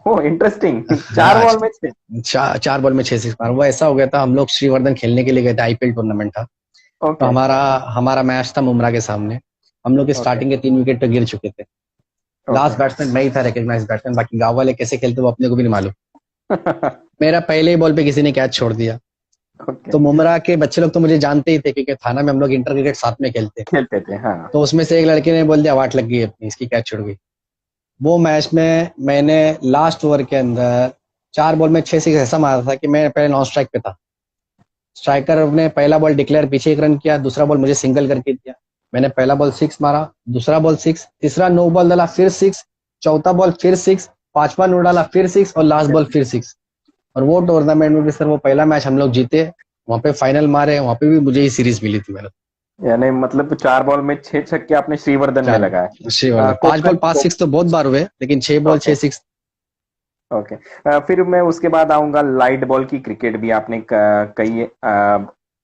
ओ इंटरेस्टिंग। चार हाँ, बॉल में 6। 4 बॉल में 6 6 मारा। वो ऐसा हो गया था, हम लोग श्रीवर्धन खेलने के लिए गए थे, आईपीएल टूर्नामेंट था। तो ओके। हमारा हमारा मैच था मुमरा के सामने। हम लोग के ओके। स्टार्टिंग के 3 विकेट तो गिर चुके थे। ओके। लास्ट बैट्समैन मैं ही था, रिकग्नाइज बैट्समैन, बाकी गांव वाले कैसे खेलते वो अपने को भी नहीं मालूम। मेरा पहले ही बॉल पे किसी ने कैच छोड़ दिया। ओके। तो मुमरा के बच्चे लोग तो मुझे जानते ही थे, क्योंकि थाना में हम लोग इंटर क्रिकेट साथ में खेलते। खेलते थे, हाँ। तो उसमें से एक लड़के ने बोल दिया वाट लग गई अपनी, इसकी कैच छुड़ गई। वो मैच में मैंने लास्ट ओवर के अंदर 4 बॉल में 6 6 ऐसा मारा था कि मैं पहले नॉन स्ट्राइक पे था। स्ट्राइकर ने पहला बॉल डिक्लेयर पीछे 1 रन किया, दूसरा बॉल मुझे सिंगल करके दिया। मैंने पहला बॉल 6 मारा, दूसरा बॉल 6, तीसरा नो बॉल डाला फिर 6, चौथा बॉल फिर 6, पांचवा नो डाला फिर 6, और लास्ट बॉल फिर 6। और वो टूर्नामेंट में भी सर वो पहला मैच हम लोग जीते, वहां पे फाइनल मारे, वहां पे भी मुझे ही सीरीज मिली थी। मैंने यानी मतलब 4 बॉल में 6 छक्के आपने श्रीवर्धन में चार लगाए। श्रीवर्धन, 5 बॉल 5 6 तो बहुत बार हुए, लेकिन 6 बॉल ओके। 6 6। ओके। फिर मैं उसके बाद आऊंगा लाइट बॉल की क्रिकेट भी आपने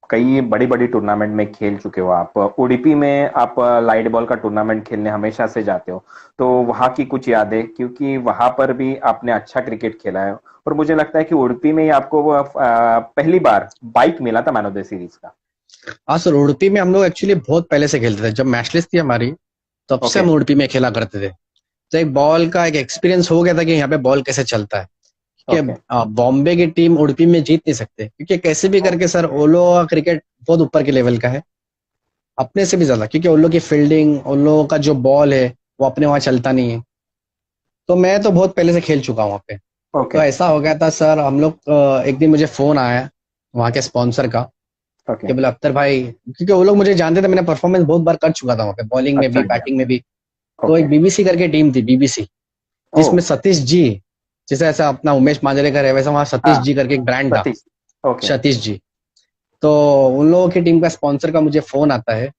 कई बड़ी बड़ी टूर्नामेंट में खेल चुके हो आप। उडुपी में आप लाइट बॉल का टूर्नामेंट खेलने हमेशा से जाते हो, तो वहाँ की कुछ यादें, क्योंकि वहां पर भी आपने अच्छा क्रिकेट खेला है। और मुझे लगता है कि उडुपी में ही आपको पहली बार बाइक मिला था मैन ऑफ द सीरीज का। हाँ सर, उडुपी में हम लोग एक्चुअली बहुत पहले से खेलते थे, जब मैच लिस्ट थी हमारी तब से ओके। हम उडुपी में खेला करते थे। तो एक बॉल का एक एक्सपीरियंस हो गया था कि यहाँ पे बॉल कैसे चलता है। कि ओके। बॉम्बे की टीम उडुपी में जीत नहीं सकते, क्योंकि कैसे भी करके सर वो लोगों का क्रिकेट बहुत ऊपर के लेवल का है, अपने से भी ज्यादा, क्योंकि उन लोगों की फील्डिंग, उन लोगों का जो बॉल है वो अपने वहां चलता नहीं है। तो मैं तो बहुत पहले से खेल चुका हूँ वहाँ पे। तो ओके। ऐसा हो गया था सर, हम लोग एक दिन मुझे फोन आया वहाँ के स्पॉन्सर का ओके। कि बोले अख्तर भाई, क्योंकि वो लोग मुझे जानते थे, मैंने परफॉर्मेंस बहुत बार कर चुका था वहाँ पे, बॉलिंग में अच्छा भी अच्छा। बैटिंग में भी। तो ओके। एक बीबीसी करके टीम थी, बीबीसी, ओ। जिसमें सतीश जी, जैसे ऐसा अपना उमेश मांजरेकर है वैसा वहाँ सतीश हाँ। जी करके एक ब्रांड था, सतीश। ओके। सतीश जी। तो उन लोगों की टीम का स्पॉन्सर का मुझे फोन आता है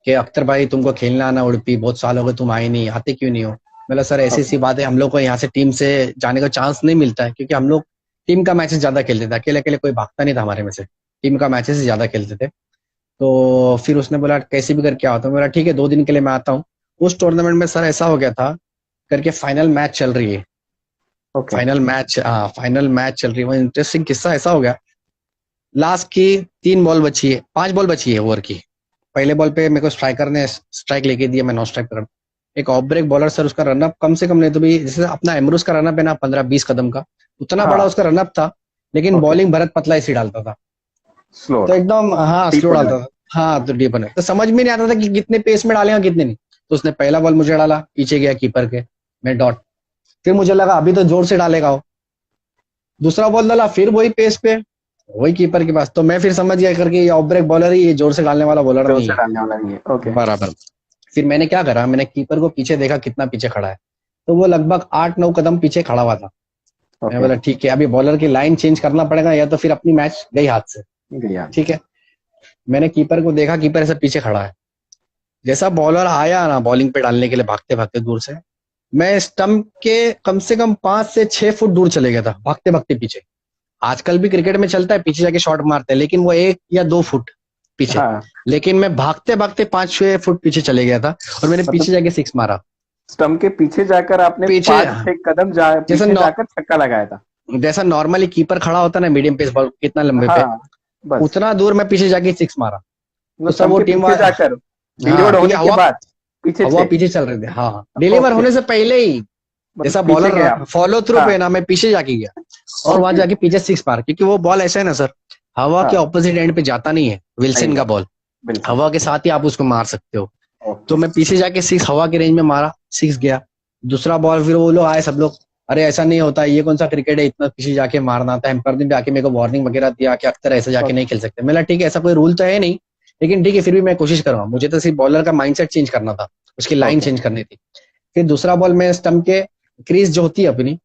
कि अख्तर भाई तुमको खेलना आना उडुपी, बहुत साल हो गए तुम आए नहीं, आते क्यों नहीं हो। बोला सर ऐसी ओके। सी बात है, हम लोग को यहाँ से टीम से जाने का चांस नहीं मिलता है, क्योंकि हम लोग टीम का मैचेस ज्यादा खेलते थे, अकेले अकेले कोई भागता नहीं था हमारे में से, टीम का मैचेस ही ज्यादा खेलते थे। तो फिर उसने बोला कैसे भी करके आओ, तो बोला ठीक है 2 दिन के लिए मैं आता हूँ। उस टूर्नामेंट में सर ऐसा हो गया था करके, फाइनल मैच चल रही है, ओके। फाइनल मैच, हाँ फाइनल मैच चल रही है। वो इंटरेस्टिंग किस्सा ऐसा हो गया, लास्ट की 3 बॉल बची है, 5 बॉल बची है ओवर की। पहले बॉल पे मेरे को स्ट्राइकर ने स्ट्राइक लेके दिया, मैं नॉन स्ट्राइक पर। एक ऑफ ब्रेक बॉलर सर, उसका रनअप कम से कम नहीं तो भी जैसे अपना एमरूस का रनअप है ना 15-20 कदम का, उतना बड़ा हाँ। उसका रनअप था। लेकिन ओके। बॉलिंग भरत पतला इसी डालता था। स्लो। तो एकदम हाँ डीप स्लो डालता ऑर्डर। था। हाँ तो डीप, तो समझ में नहीं आता था कि कितने पेस में डालेगा कितने नहीं। तो उसने पहला बॉल मुझे डाला, पीछे गया कीपर के, मैं डॉट। फिर मुझे लगा अभी तो जोर से डालेगा वो, दूसरा बॉल डाला फिर वही पेस पे, वही कीपर के पास। तो मैं फिर समझ गया करके ये ऑफ ब्रेक बॉलर ही, ये जोर से डालने वाला बॉलर जोर नहीं से है। डालने वाला नहीं है। ओके। बराबर। फिर मैंने क्या करा, मैंने कीपर को पीछे देखा कितना पीछे खड़ा है, तो वो लगभग 8-9 कदम पीछे खड़ा हुआ था। मैंने ओके। बोला ठीक है, अभी बॉलर की लाइन चेंज करना पड़ेगा, या तो फिर अपनी मैच गई हाथ से। गया। ठीक है, मैंने कीपर को देखा, कीपर ऐसे पीछे खड़ा है। जैसा बॉलर आया ना बॉलिंग पे डालने के लिए भागते भागते दूर से, मैं स्टंप के कम से कम 5 से 6 फुट दूर चले गया था भागते भागते पीछे। आजकल भी क्रिकेट में चलता है पीछे जाके शॉट मारते हैं, लेकिन वो 1 या 2 फुट पीछे। हाँ। लेकिन मैं भागते भागते 5-6 फुट पीछे चले गया था, और मैंने पीछे मतलब जाके सिक्स मारा। स्टंप के पीछे जाकर आपने पीछे 5-6 कदम जैसा पीछे जाकर छक्का लगाया था। जैसा नॉर्मली कीपर खड़ा होता है ना मीडियम पेस बॉल कितना लंबे पे, हाँ। बस। उतना दूर मैं पीछे जाके सिक्स मारा। मतलब तो सब स्टंप वो के टीम, पीछे जाकर हाँ डिलीवर क्योंकि होने के हवा बाद पीछे हवा थे। पीछे चल रहे थे, हाँ डिलीवर ओके। होने से पहले ही। मतलब जैसा पीछे बॉलर गए आप। फॉलो थ्रू हाँ। पे ना, मैं पीछे जाके गया और वहां ओके। जाके पीछे सिक्स मार, क्योंकि वो बॉल ऐसा है ना सर, हवा के हाँ। ऑपोजिट एंड पे जाता नहीं है, नहीं विल्सन का जाता। बॉल, बिल्कुल। हवा के साथ ही आप उसको मार सकते हो। तो ओके। मैं पीछे जाके सिक्स हवा के रेंज में मारा, सिक्स गया। दूसरा बॉल फिर वो लोग आए सब लोग, अरे ऐसा नहीं होता, ये कौन सा क्रिकेट है इतना पीछे जाके मारना था। एम्पायर ने भी आके मेरे को वार्निंग वगैरह दिया कि अख्तर ऐसे जाके नहीं ओके। खेल सकते। मैंने ठीक है ऐसा कोई रूल तो है नहीं, लेकिन ठीक है फिर भी मैं कोशिश करूंगा, मुझे तो सिर्फ बॉलर का माइंडसेट चेंज करना था, उसकी लाइन ओके। चेंज करनी थी। फिर दूसरा बॉल में स्टंप के क्रीज जो होती है अपनी,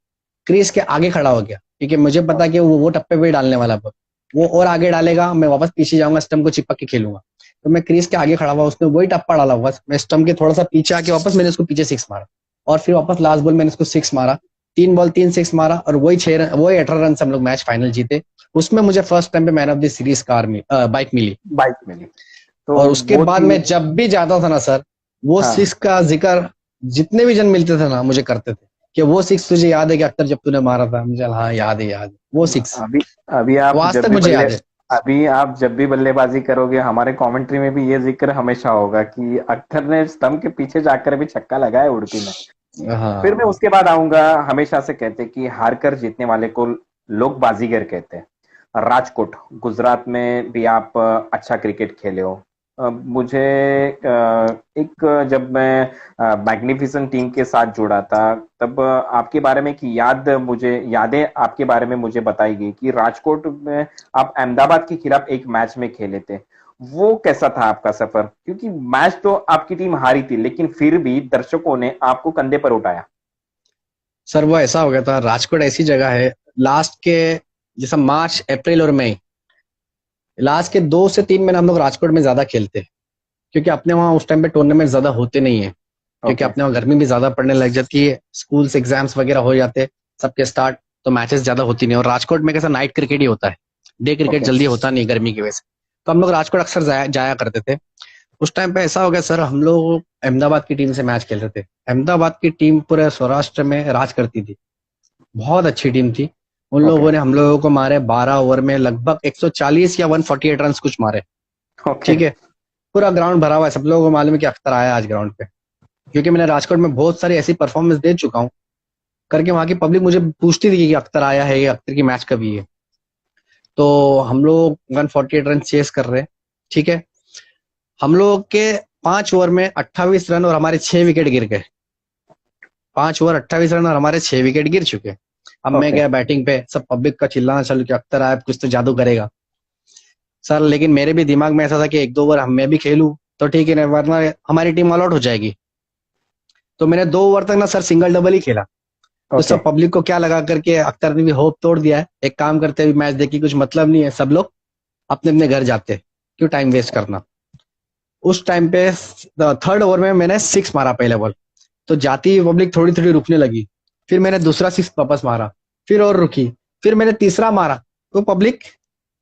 क्रीज के आगे खड़ा हो गया, क्योंकि मुझे पता कि वो टप्पे पे ही डालने वाला बॉल, वो और आगे डालेगा, मैं वापस पीछे जाऊंगा, स्टंप को चिपक के खेलूंगा। तो मैं क्रीज के आगे खड़ा हुआ, उसने वही टप्पा डाला हुआ, मैं स्टंप के थोड़ा सा पीछे आके वापस मैंने उसको पीछे सिक्स मारा। और फिर वापस लास्ट बॉल मैंने उसको सिक्स मारा, 3 बॉल 3 सिक्स मारा, और वही 6 रन, वही 18 रन से हम लोग मैच फाइनल जीते। उसमें मुझे फर्स्ट टाइम पे man of the series bike मिली। बाइक मिली। तो और उसके वो बाद थी। मैं जब भी जाता था ना सर, वो हाँ। सिक्स का जिक्र जितने भी जन मिलते थे ना मुझे करते थे कि वो सिक्स तुझे याद है कि अख्तर जब तूने मारा था। मुझे हाँ याद है, याद है वो सिक्स, अभी अभी वो आप आज जब तक भी मुझे याद है। अभी आप जब भी बल्लेबाजी करोगे हमारे कमेंट्री में भी ये जिक्र हमेशा होगा कि अख्तर ने स्टंप के पीछे जाकर भी छक्का लगाया उड़पी में। फिर मैं हाँ उसके बाद आऊंगा। हमेशा से कहते कि हार कर जीतने वाले को लोग बाजीगर कहते हैं। राजकोट गुजरात में भी आप अच्छा क्रिकेट खेले हो। मुझे एक जब मैं मैग्निफिसेंट टीम के साथ जुड़ा था तब आपके बारे में की यादें आपके बारे में मुझे बताई गई कि राजकोट में आप अहमदाबाद के खिलाफ एक मैच में खेले थे। वो कैसा था आपका सफर, क्योंकि मैच तो आपकी टीम हारी थी लेकिन फिर भी दर्शकों ने आपको कंधे पर उठाया। सर, वो ऐसा हो गया था, राजकोट ऐसी जगह है, लास्ट के जैसा मार्च अप्रैल और मई, लास्ट के 2 से 3 महीने हम लोग राजकोट में ज्यादा खेलते हैं, क्योंकि अपने वहाँ उस टाइम पे टूर्नामेंट ज्यादा होते नहीं है, क्योंकि ओके। अपने वहाँ गर्मी भी ज्यादा पड़ने लग जाती है, स्कूल्स एग्जाम्स वगैरह हो जाते सबके स्टार्ट, तो मैचेस ज्यादा होती नहीं। और राजकोट में कैसा नाइट क्रिकेट ही होता है, डे क्रिकेट ओके। जल्दी होता नहीं गर्मी की वजह से। तो हम लोग राजकोट अक्सर जाया करते थे। उस टाइम पे ऐसा हो गया सर, हम लोग अहमदाबाद की टीम से मैच खेल रहे थे। अहमदाबाद की टीम पूरे सौराष्ट्र में राज करती थी, बहुत अच्छी टीम थी। उन ओके। लोगों ने हम लोगों को मारे 12 ओवर में लगभग 140 या 148 रन कुछ मारे। ओके। ठीक है, पूरा ग्राउंड भरा हुआ है, सब लोगों को मालूम है कि अख्तर आया आज ग्राउंड पे। क्योंकि मैंने राजकोट में बहुत सारी ऐसी परफॉर्मेंस दे चुका हूँ करके वहां की पब्लिक मुझे पूछती थी कि अख्तर आया है, ये अख्तर की मैच कभी है। तो हम लोग 148 रन चेस कर रहे हैं, ठीक है। हम लोग के 5 ओवर में 28 रन और हमारे 6 विकेट गिर गए। 5 ओवर 28 रन और हमारे 6 विकेट गिर चुके। अब मैं ओके। गया बैटिंग पे, सब पब्लिक का चिल्लाना चालू किया, अख्तर आया कुछ तो जादू करेगा सर। लेकिन मेरे भी दिमाग में ऐसा था कि 1-2 ओवर मैं भी खेलूं तो ठीक है ना, वरना हमारी टीम ऑल आउट हो जाएगी। तो मैंने 2 ओवर तक ना सर सिंगल डबल ही खेला। तो ओके। सब पब्लिक को क्या लगा करके अख्तर ने भी होप तोड़ दिया है, एक काम करते हैं मैच देखी कुछ मतलब नहीं है, सब लोग अपने अपने घर जाते हैं, क्यों टाइम वेस्ट करना। उस टाइम पे 3rd ओवर में मैंने 6 मारा पहले बॉल। तो जाती हुई पब्लिक थोड़ी थोड़ी रुकने लगी। फिर मैंने दूसरा 6 वापस मारा, फिर और रुकी। फिर मैंने तीसरा मारा तो पब्लिक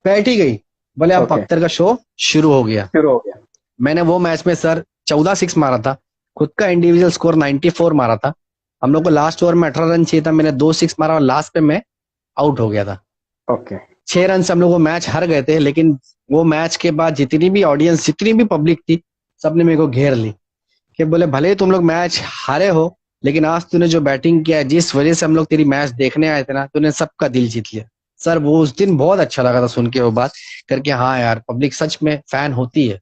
बैठ ही गई, बोले अब ओके। अख्तर का शो शुरू हो गया। शुरू हो गया। मैंने वो मैच में सर 14 6 मारा था, खुद का इंडिविजुअल स्कोर 94 मारा था। हम लोग को लास्ट ओवर में 18 रन चाहिए था, मैंने 2 6 मारा और लास्ट पे मैं आउट हो गया था। ओके। 6 रन से हम लोग वो मैच हार गए थे। लेकिन वो मैच के बाद जितनी भी ऑडियंस, जितनी भी पब्लिक थी, सबने मेरे को घेर ली कि बोले भले ही तुम लोग मैच हारे हो, लेकिन आज तूने जो बैटिंग किया है, जिस वजह से हम लोग तेरी मैच देखने आए थे ना, तूने सबका दिल जीत लिया। सर वो उस दिन बहुत अच्छा लगा था सुन के वो बात करके, हाँ यार पब्लिक सच में फैन होती है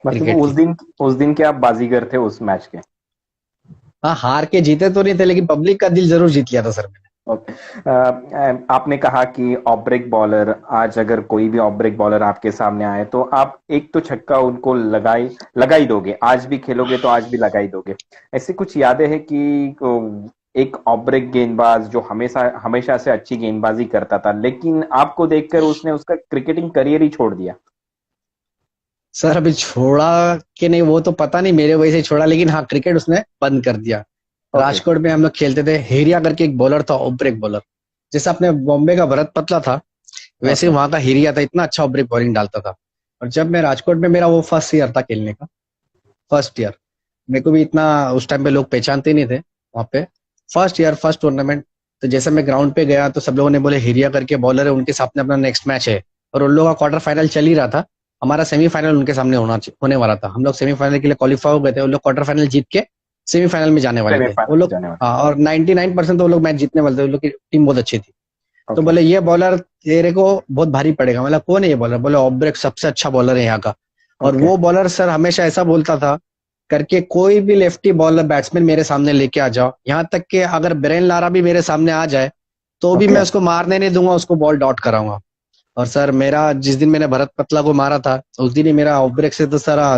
मतलब क्रिकेट की। उस दिन के आप बाजीगर थे उस मैच के। हाँ हार के जीते तो नहीं थे, लेकिन पब्लिक का दिल जरूर जीत लिया था सर मैंने। ओके। आपने कहा कि ऑफ ब्रेक बॉलर, आज अगर कोई भी ऑफ ब्रेक बॉलर आपके सामने आए तो आप एक तो छक्का उनको लगा ही दोगे, आज भी खेलोगे तो आज भी लगा ही दोगे। ऐसी कुछ यादें हैं कि एक ऑफ ब्रेक गेंदबाज जो हमेशा हमेशा से अच्छी गेंदबाजी करता था, लेकिन आपको देखकर उसने उसका क्रिकेटिंग करियर ही छोड़ दिया। सर अभी छोड़ा कि नहीं वो तो पता नहीं, मेरे वजह से छोड़ा, लेकिन हाँ क्रिकेट उसने बंद कर दिया। ओके। राजकोट में हम लोग खेलते थे, हेरिया करके एक बॉलर था, ऑफ ब्रेक बॉलर। जैसे अपने बॉम्बे का भरत पतला था, वैसे ओके। वहां का हिरिया था, इतना अच्छा ऑफ ब्रेक बॉलिंग डालता था। और जब मैं राजकोट में, मेरा वो फर्स्ट ईयर था खेलने का, फर्स्ट ईयर, मेरे को भी इतना उस टाइम पे लोग पहचानते नहीं थे वहां पे। फर्स्ट ईयर फर्स्ट टूर्नामेंट, तो जैसे मैं ग्राउंड पे गया तो सब लोगों ने बोले हिरिया करके बॉलर है, उनके सामने अपना नेक्स्ट मैच है। और उन लोगों का क्वार्टर फाइनल चल ही रहा था, हमारा सेमीफाइनल उनके सामने होने वाला था। हम लोग सेमीफाइनल के लिए क्वालिफाई हो गए थे, उन लोग क्वार्टर फाइनल जीत के सेमीफाइनल में जाने वाले थे वो सेमीफाइनल में लोग। जाने वाला। हाँ, और 99% तो वो लोग मैच जीतने वाले थे, उन लोग की टीम बहुत अच्छी थी। तो ओके। बोले ये बॉलर तेरे को बहुत भारी पड़ेगा। मतलब कौन है ये बॉलर? बोले ऑफ ब्रेक सबसे अच्छा बॉलर है यहाँ का। और ओके। वो बॉलर सर हमेशा ऐसा बोलता था करके, कोई भी लेफ्टी बॉलर बैट्समैन मेरे सामने लेके आ जाओ, यहाँ तक कि अगर ब्रेन लारा भी मेरे सामने आ जाए तो भी ओके। मैं उसको मारने नहीं दूंगा, उसको बॉल डॉट कराऊंगा। और सर मेरा जिस दिन मैंने भरत पतला को मारा था, उस दिन ही मेरा ऑफ ब्रेक से तो सारा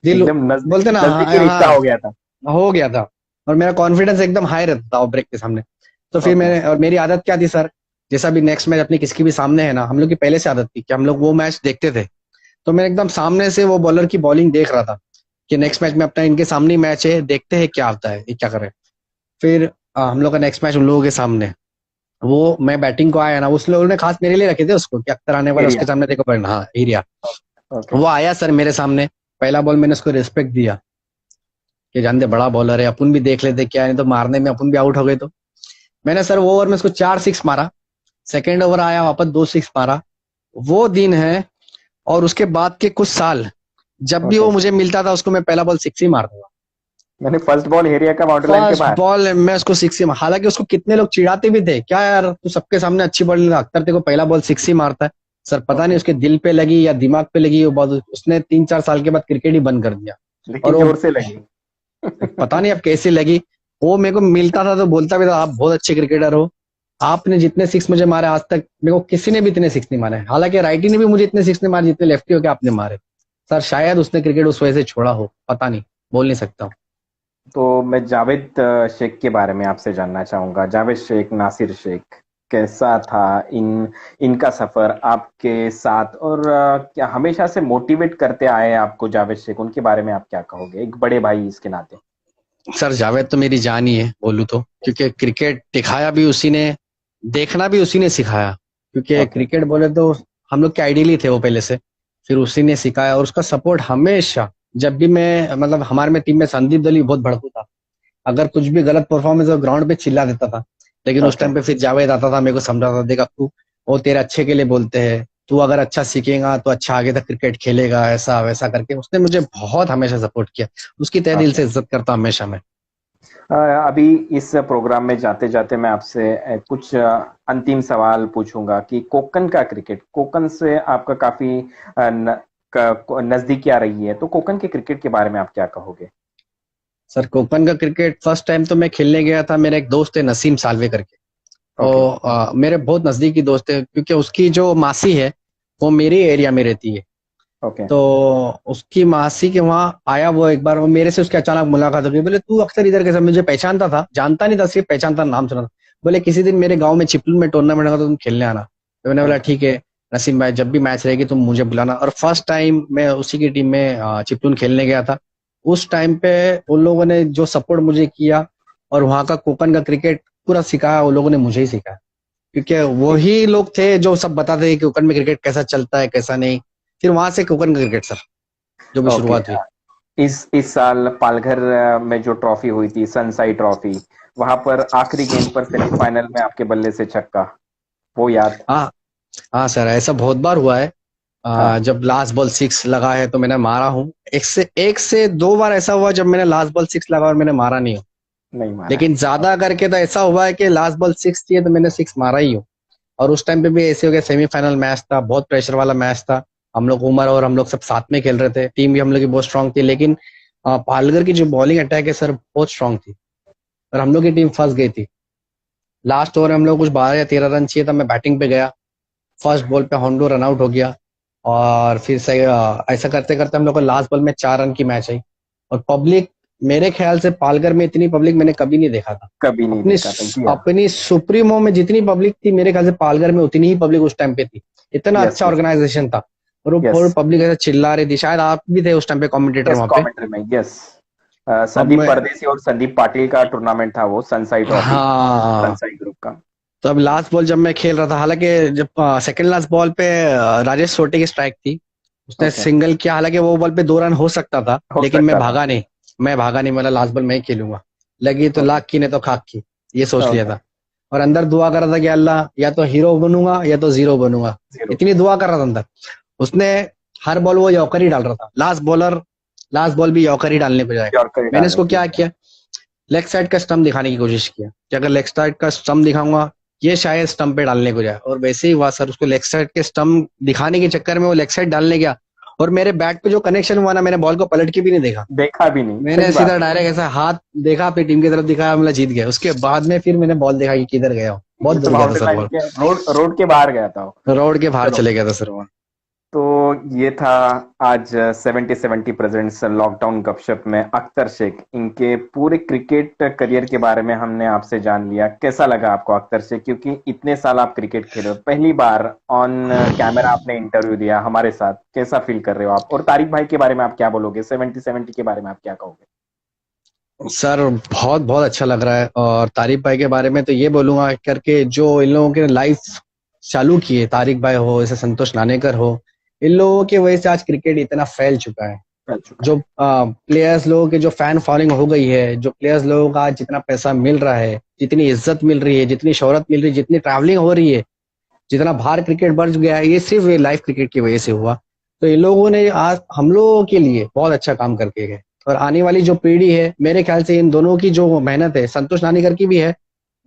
दिल, एकदम बोलते ना, हाँ, नजदीकी रिश्ता हाँ, हो गया था। हो गया था। और मेरा कॉन्फिडेंस एकदम हाई रहता था ऑफ ब्रेक के सामने। तो फिर ओके। मैंने, और मेरी आदत क्या थी सर, जैसा भी नेक्स्ट मैच अपनी किसकी भी सामने है ना, हम लोग की पहले से आदत थी कि हम लोग वो मैच देखते थे। तो मैं एकदम सामने से वो बॉलर की बॉलिंग देख रहा था कि नेक्स्ट मैच में अपना इनके सामने मैच है, देखते हैं क्या आता है, ये क्या करे। फिर हम लोग का नेक्स्ट मैच उन लोगों के सामने, वो मैं बैटिंग को आया ना, उस लोगों ने खास मेरे लिए रखे थे उसको कि अख्तर आने वाला, एरिया। उसके सामने देखो पड़ना, हाँ एरिया। ओके। वो आया सर मेरे सामने, पहला बॉल मैंने उसको रिस्पेक्ट दिया कि जानते बड़ा बॉलर है, अपन भी देख लेते क्या है, नहीं तो मारने में अपन भी आउट हो गए। तो मैंने सर वो ओवर में उसको 4 6 मारा। सेकेंड ओवर आया, वापस 2 6 मारा। वो दिन है। और उसके बाद के कुछ साल जब भी ओके। वो मुझे मिलता था, उसको मैं पहला बॉल 6 ही मारता था। मैंने फर्स्ट बॉल एरिया का बाउंड्री लाइन के फर्स्ट बाहर। बॉल में उसको 6 ही हालांकि उसको कितने लोग चिढ़ाते भी थे, क्या यार तू सबके सामने अच्छी बॉल नहीं, अख्तर तेरे को पहला बॉल 6 ही मारता है। सर पता नहीं ओके। उसके दिल पे लगी या दिमाग पे लगी वो बात, उसने 3 4 साल के बाद क्रिकेट ही बंद कर दिया। और लेकिन वो जोर से लगी। पता नहीं अब कैसी लगी। वो मेरे को मिलता था तो बोलता भी था, आप बहुत अच्छे क्रिकेटर हो, आपने जितने 6 मुझे मारे आज तक मेरे को किसी ने भी इतने 6 नहीं मारे। हालांकि राइटी ने भी मुझे इतने 6 नहीं मारे जितने लेफ्टी हो के आपने मारे। सर शायद उसने क्रिकेट उस वजह से छोड़ा हो, पता नहीं, बोल नहीं सकता हूँ। तो मैं जावेद शेख के बारे में आपसे जानना चाहूंगा। जावेद शेख, नासिर शेख, कैसा था इनका सफर आपके साथ, और क्या हमेशा से मोटिवेट करते आए आपको जावेद शेख? उनके बारे में आप क्या कहोगे एक बड़े भाई इसके नाते? सर जावेद तो मेरी जान ही है बोलूँ तो, क्योंकि क्रिकेट दिखाया भी उसी ने, देखना भी उसी ने सिखाया। क्योंकि ओके। क्रिकेट बोले तो हम लोग के आइडियल ही थे वो पहले से। फिर उसी ने सिखाया और उसका सपोर्ट हमेशा, जब भी मैं, मतलब हमारे में टीम में संदीप दली बहुत भड़कू था, अगर कुछ भी गलत परफॉर्मेंस हो ग्राउंड पे चिल्ला देता था। लेकिन उस ओके। टाइम पे फिर जावेद आता था, मेरे को समझाता था, देख तू, वो तेरे अच्छे के लिए बोलते हैं, तू अगर अच्छा सीखेगा तो अच्छा आगे तक क्रिकेट खेलेगा, ऐसा वैसा करके उसने मुझे बहुत हमेशा सपोर्ट किया। उसकी तहे दिल ओके। से इज्जत करता हूं हमेशा मैं। अभी इस प्रोग्राम में जाते जाते मैं आपसे कुछ अंतिम सवाल पूछूंगा कि कोकन का क्रिकेट, कोकन से आपका काफी नजदीकियां रही है, तो कोकन के क्रिकेट के बारे में आप क्या कहोगे? सर कोकन का क्रिकेट फर्स्ट टाइम तो मैं खेलने गया था, मेरा एक दोस्त है नसीम सालवे करके। ओके। तो मेरे बहुत नजदीकी दोस्त है, क्योंकि उसकी जो मासी है वो मेरे एरिया में रहती है। ओके। तो उसकी मासी के वहाँ आया वो एक बार, वो मेरे से उसकी अचानक मुलाकात हो गई। बोले तू अक्सर इधर कैसे, मुझे पहचानता था, जानता नहीं था, सिर्फ पहचानता, नाम सुना था। बोले किसी दिन मेरे गांव में चिपलून में टूर्नामेंट होगा तो तुम खेलने आना। तो मैंने बोला ओके। ठीक है नसीम भाई, जब भी मैच रहेगी तुम मुझे बुलाना। और फर्स्ट टाइम मैं उसी की टीम में चिपलून खेलने गया था। उस टाइम पे उन लोगों ने जो सपोर्ट मुझे किया, और वहाँ का कोकन का क्रिकेट पूरा सिखाया उन लोगों ने, मुझे ही सिखाया। क्योंकि वही लोग थे जो सब बताते थे कि कोकन में क्रिकेट कैसा चलता है कैसा नहीं। फिर वहां से कोकन का क्रिकेट सर जो भी ओके। शुरुआत हुई। इस साल पालघर में जो ट्रॉफी हुई थी, सनसाई ट्रॉफी, वहां पर आखिरी गेंद पर सेमीफाइनल में आपके बल्ले से छक्का, वो याद? हाँ हाँ सर, ऐसा बहुत बार हुआ है। हाँ। जब लास्ट बॉल सिक्स लगा है तो मैंने मारा हूँ। एक से दो बार ऐसा हुआ जब मैंने लास्ट बॉल सिक्स लगा और मैंने मारा नहीं हूँ। नहीं मारा है। लेकिन ज्यादा करके तो ऐसा हुआ है कि लास्ट बॉल सिक्स थी तो मैंने सिक्स मारा ही हूँ। और उस टाइम पे भी ऐसे हो गया, सेमीफाइनल मैच था, बहुत प्रेशर वाला मैच था। हम लोग उमर और हम लोग सब साथ में खेल रहे थे, टीम भी हम लोग की बहुत स्ट्रांग थी। लेकिन पालघर की जो बॉलिंग अटैक है सर बहुत स्ट्रांग थी, और हम लोग की टीम फंस गई थी। लास्ट ओवर में हम लोग कुछ 12 या 13 रन चाहिए था, मैं बैटिंग पे गया। फर्स्ट बॉल पे होंडो रन आउट हो गया। और फिर से ऐसा करते करते हम लोग को लास्ट बॉल में 4 रन की मैच आई। और पब्लिक, मेरे ख्याल से पालघर में इतनी पब्लिक मैंने कभी नहीं देखा था। कभी नहीं अपनी देखा था जी। हाँ। अपनी सुप्रीमो में जितनी पब्लिक थी, मेरे ख्याल से पालघर में उतनी ही पब्लिक उस टाइम पे थी। इतना यस। अच्छा यस। ऑर्गेनाइजेशन था। और वो यस। पूरी पब्लिक ऐसे चिल्ला रही थी, शायद आप भी थे उस टाइम पे कमेंटेटर यस, वहां पे। कमेंट्री में, यस। अब संदीप मैं, परदेसी और संदीप पाटिल का टूर्नामेंट था वो, सनसाई ट्रॉफी, हाँ, सनसाई ग्रुप का। तो अब लास्ट बॉल जब मैं खेल रहा था, हालांकि जब सेकंड लास्ट बॉल पे राजेश सोटी की स्ट्राइक थी, उसने ओके। सिंगल किया। हालांकि वो बॉल पे 2 रन हो सकता था, हो लेकिन मैं सकता था। भागा नहीं। मैं भागा नहीं, मतलब लास्ट बॉल मैं ही खेलूंगा। लगी तो ओके। लाख की, नहीं तो खाक की, ये सोच लिया ओके। था। और अंदर दुआ कर रहा था कि अल्लाह या तो हीरो बनूंगा या तो जीरो बनूंगा। जीरो। इतनी दुआ कर रहा था अंदर। उसने हर बॉल वो यॉर्कर ही डाल रहा था, लास्ट बॉलर लास्ट बॉल भी यॉर्कर ही डालने को जाएगा। यॉर्कर मैंने डालने इसको के क्या लिए। किया, लेग साइड का स्टंप दिखाने की कोशिश किया कि अगर लेग साइड का स्टंप दिखाऊंगा ये शायद स्टंप पे डालने को जाए। और वैसे ही हुआ सर, उसको लेग साइड के स्टंप दिखाने के चक्कर में वो लेग साइड डालने गया। और मेरे बैट पे जो कनेक्शन हुआ ना, मैंने बॉल को पलट के भी नहीं देखा। देखा भी नहीं, सही मैंने सीधा बात डायरेक्ट ऐसा हाथ देखा, अपनी टीम की तरफ दिखाया, मतलब जीत गया। उसके बाद में फिर मैंने बॉल देखा कि किधर गया हूँ। है। बहुत ये तो दूर गया था बाउंड्री सर लाइन बॉल, के रोड रोड के बाहर गया था वो। रोड के बाहर चलो, चले गया था सर वो। तो ये था आज 70-70 प्रेजेंट्स लॉकडाउन गपशप में अख्तर शेख, इनके पूरे क्रिकेट करियर के बारे में हमने आपसे जान लिया। कैसा लगा आपको अख्तर शेख, क्योंकि इतने साल आप क्रिकेट खेले हो, पहली बार ऑन कैमरा आपने इंटरव्यू दिया हमारे साथ, कैसा फील कर रहे हो आप? और तारिक भाई के बारे में आप क्या बोलोगे, 70-70 के बारे में आप क्या कहोगे? सर बहुत बहुत अच्छा लग रहा है। और तारिक भाई के बारे में तो ये बोलूंगा करके, जो इन लोगों के लाइफ चालू किए, तारिक भाई हो, जैसे संतोष नानेकर हो, इन लोगों की वजह से आज क्रिकेट इतना फैल चुका है। चल चुका जो है। प्लेयर्स लोगों के जो फैन फॉलोइंग हो गई है, जो प्लेयर्स लोगों का आज जितना पैसा मिल रहा है, जितनी इज्जत मिल रही है, जितनी शोहरत मिल रही है, जितनी ट्रैवलिंग हो रही है, जितना बाहर क्रिकेट बढ़ गया है, ये सिर्फ लाइव क्रिकेट की वजह से हुआ। तो इन लोगों ने आज हम लोगों के लिए बहुत अच्छा काम करके गए। और आने वाली जो पीढ़ी है, मेरे ख्याल से इन दोनों की जो मेहनत है, संतोष नानीकर की भी है,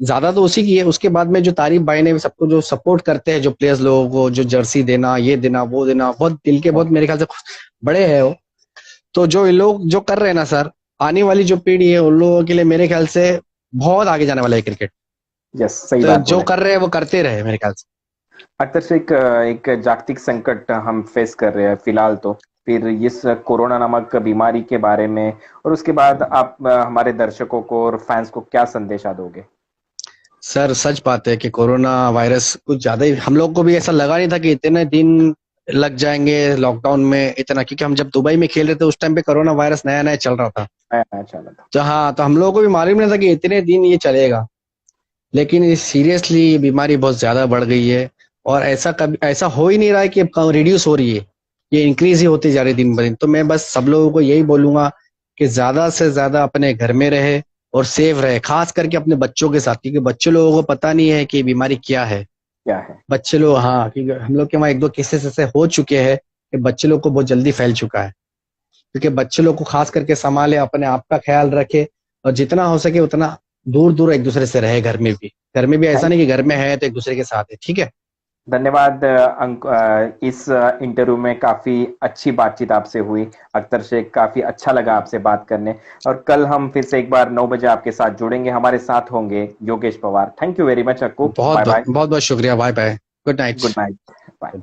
ज्यादा तो उसी की है। उसके बाद में जो तारिक भाई ने सबको जो सपोर्ट करते हैं, जो प्लेयर्स लोगों को जो जर्सी देना, ये देना वो देना, बहुत दिल के, बहुत मेरे ख्याल से बड़े हैं वो। तो जो ये लोग जो कर रहे हैं ना सर, आने वाली जो पीढ़ी है उन लोगों के लिए मेरे ख्याल से बहुत आगे जाने वाला है क्रिकेट। यस, सही तो बात जो बोले। कर रहे हैं वो करते रहे मेरे ख्याल से। अख्तर से एक जागतिक संकट हम फेस कर रहे हैं फिलहाल, तो फिर इस कोरोना नामक बीमारी के बारे में, और उसके बाद आप हमारे दर्शकों को और फैंस को क्या संदेशा दोगे? सर सच बात है कि कोरोना वायरस कुछ ज्यादा ही, हम लोग को भी ऐसा लगा नहीं था कि इतने दिन लग जाएंगे लॉकडाउन में इतना, क्योंकि हम जब दुबई में खेल रहे थे उस टाइम पे कोरोना वायरस नया नया चल रहा था। नया नया चला था। तो हाँ, तो हम लोगों को भी मालूम नहीं था कि इतने दिन ये चलेगा। लेकिन सीरियसली ये बीमारी बहुत ज्यादा बढ़ गई है। और ऐसा कभी ऐसा हो ही नहीं रहा है कि अब रिड्यूस हो रही है, ये इंक्रीज ही होती जा रही है दिन ब दिन। तो मैं बस सब लोगों को यही बोलूंगा कि ज्यादा से ज्यादा अपने घर में रहे और सेफ रहे, खास करके अपने बच्चों के साथ, क्योंकि बच्चे लोगों को पता नहीं है कि ये बीमारी क्या है। क्या है? बच्चे लोग, हाँ, कि हम लोग के वहाँ एक दो केसेस ऐसे हो चुके हैं कि बच्चे लोग को बहुत जल्दी फैल चुका है। क्योंकि बच्चे लोग को खास करके संभाले, अपने आप का ख्याल रखे, और जितना हो सके उतना दूर दूर एक दूसरे से रहे। घर में भी, घर में भी ऐसा थैंक नहीं कि घर में है तो एक दूसरे के साथ है, ठीक है। धन्यवाद इस इंटरव्यू में काफी अच्छी बातचीत आपसे हुई अख्तर शेख, काफी अच्छा लगा आपसे बात करने। और कल हम फिर से एक बार 9 बजे आपके साथ जुड़ेंगे, हमारे साथ होंगे Yogesh Pawar. Thank you very much Akku, बहुत बाय बहुत बाय, बहुत बहुत शुक्रिया, bye bye, good night. Good night, bye.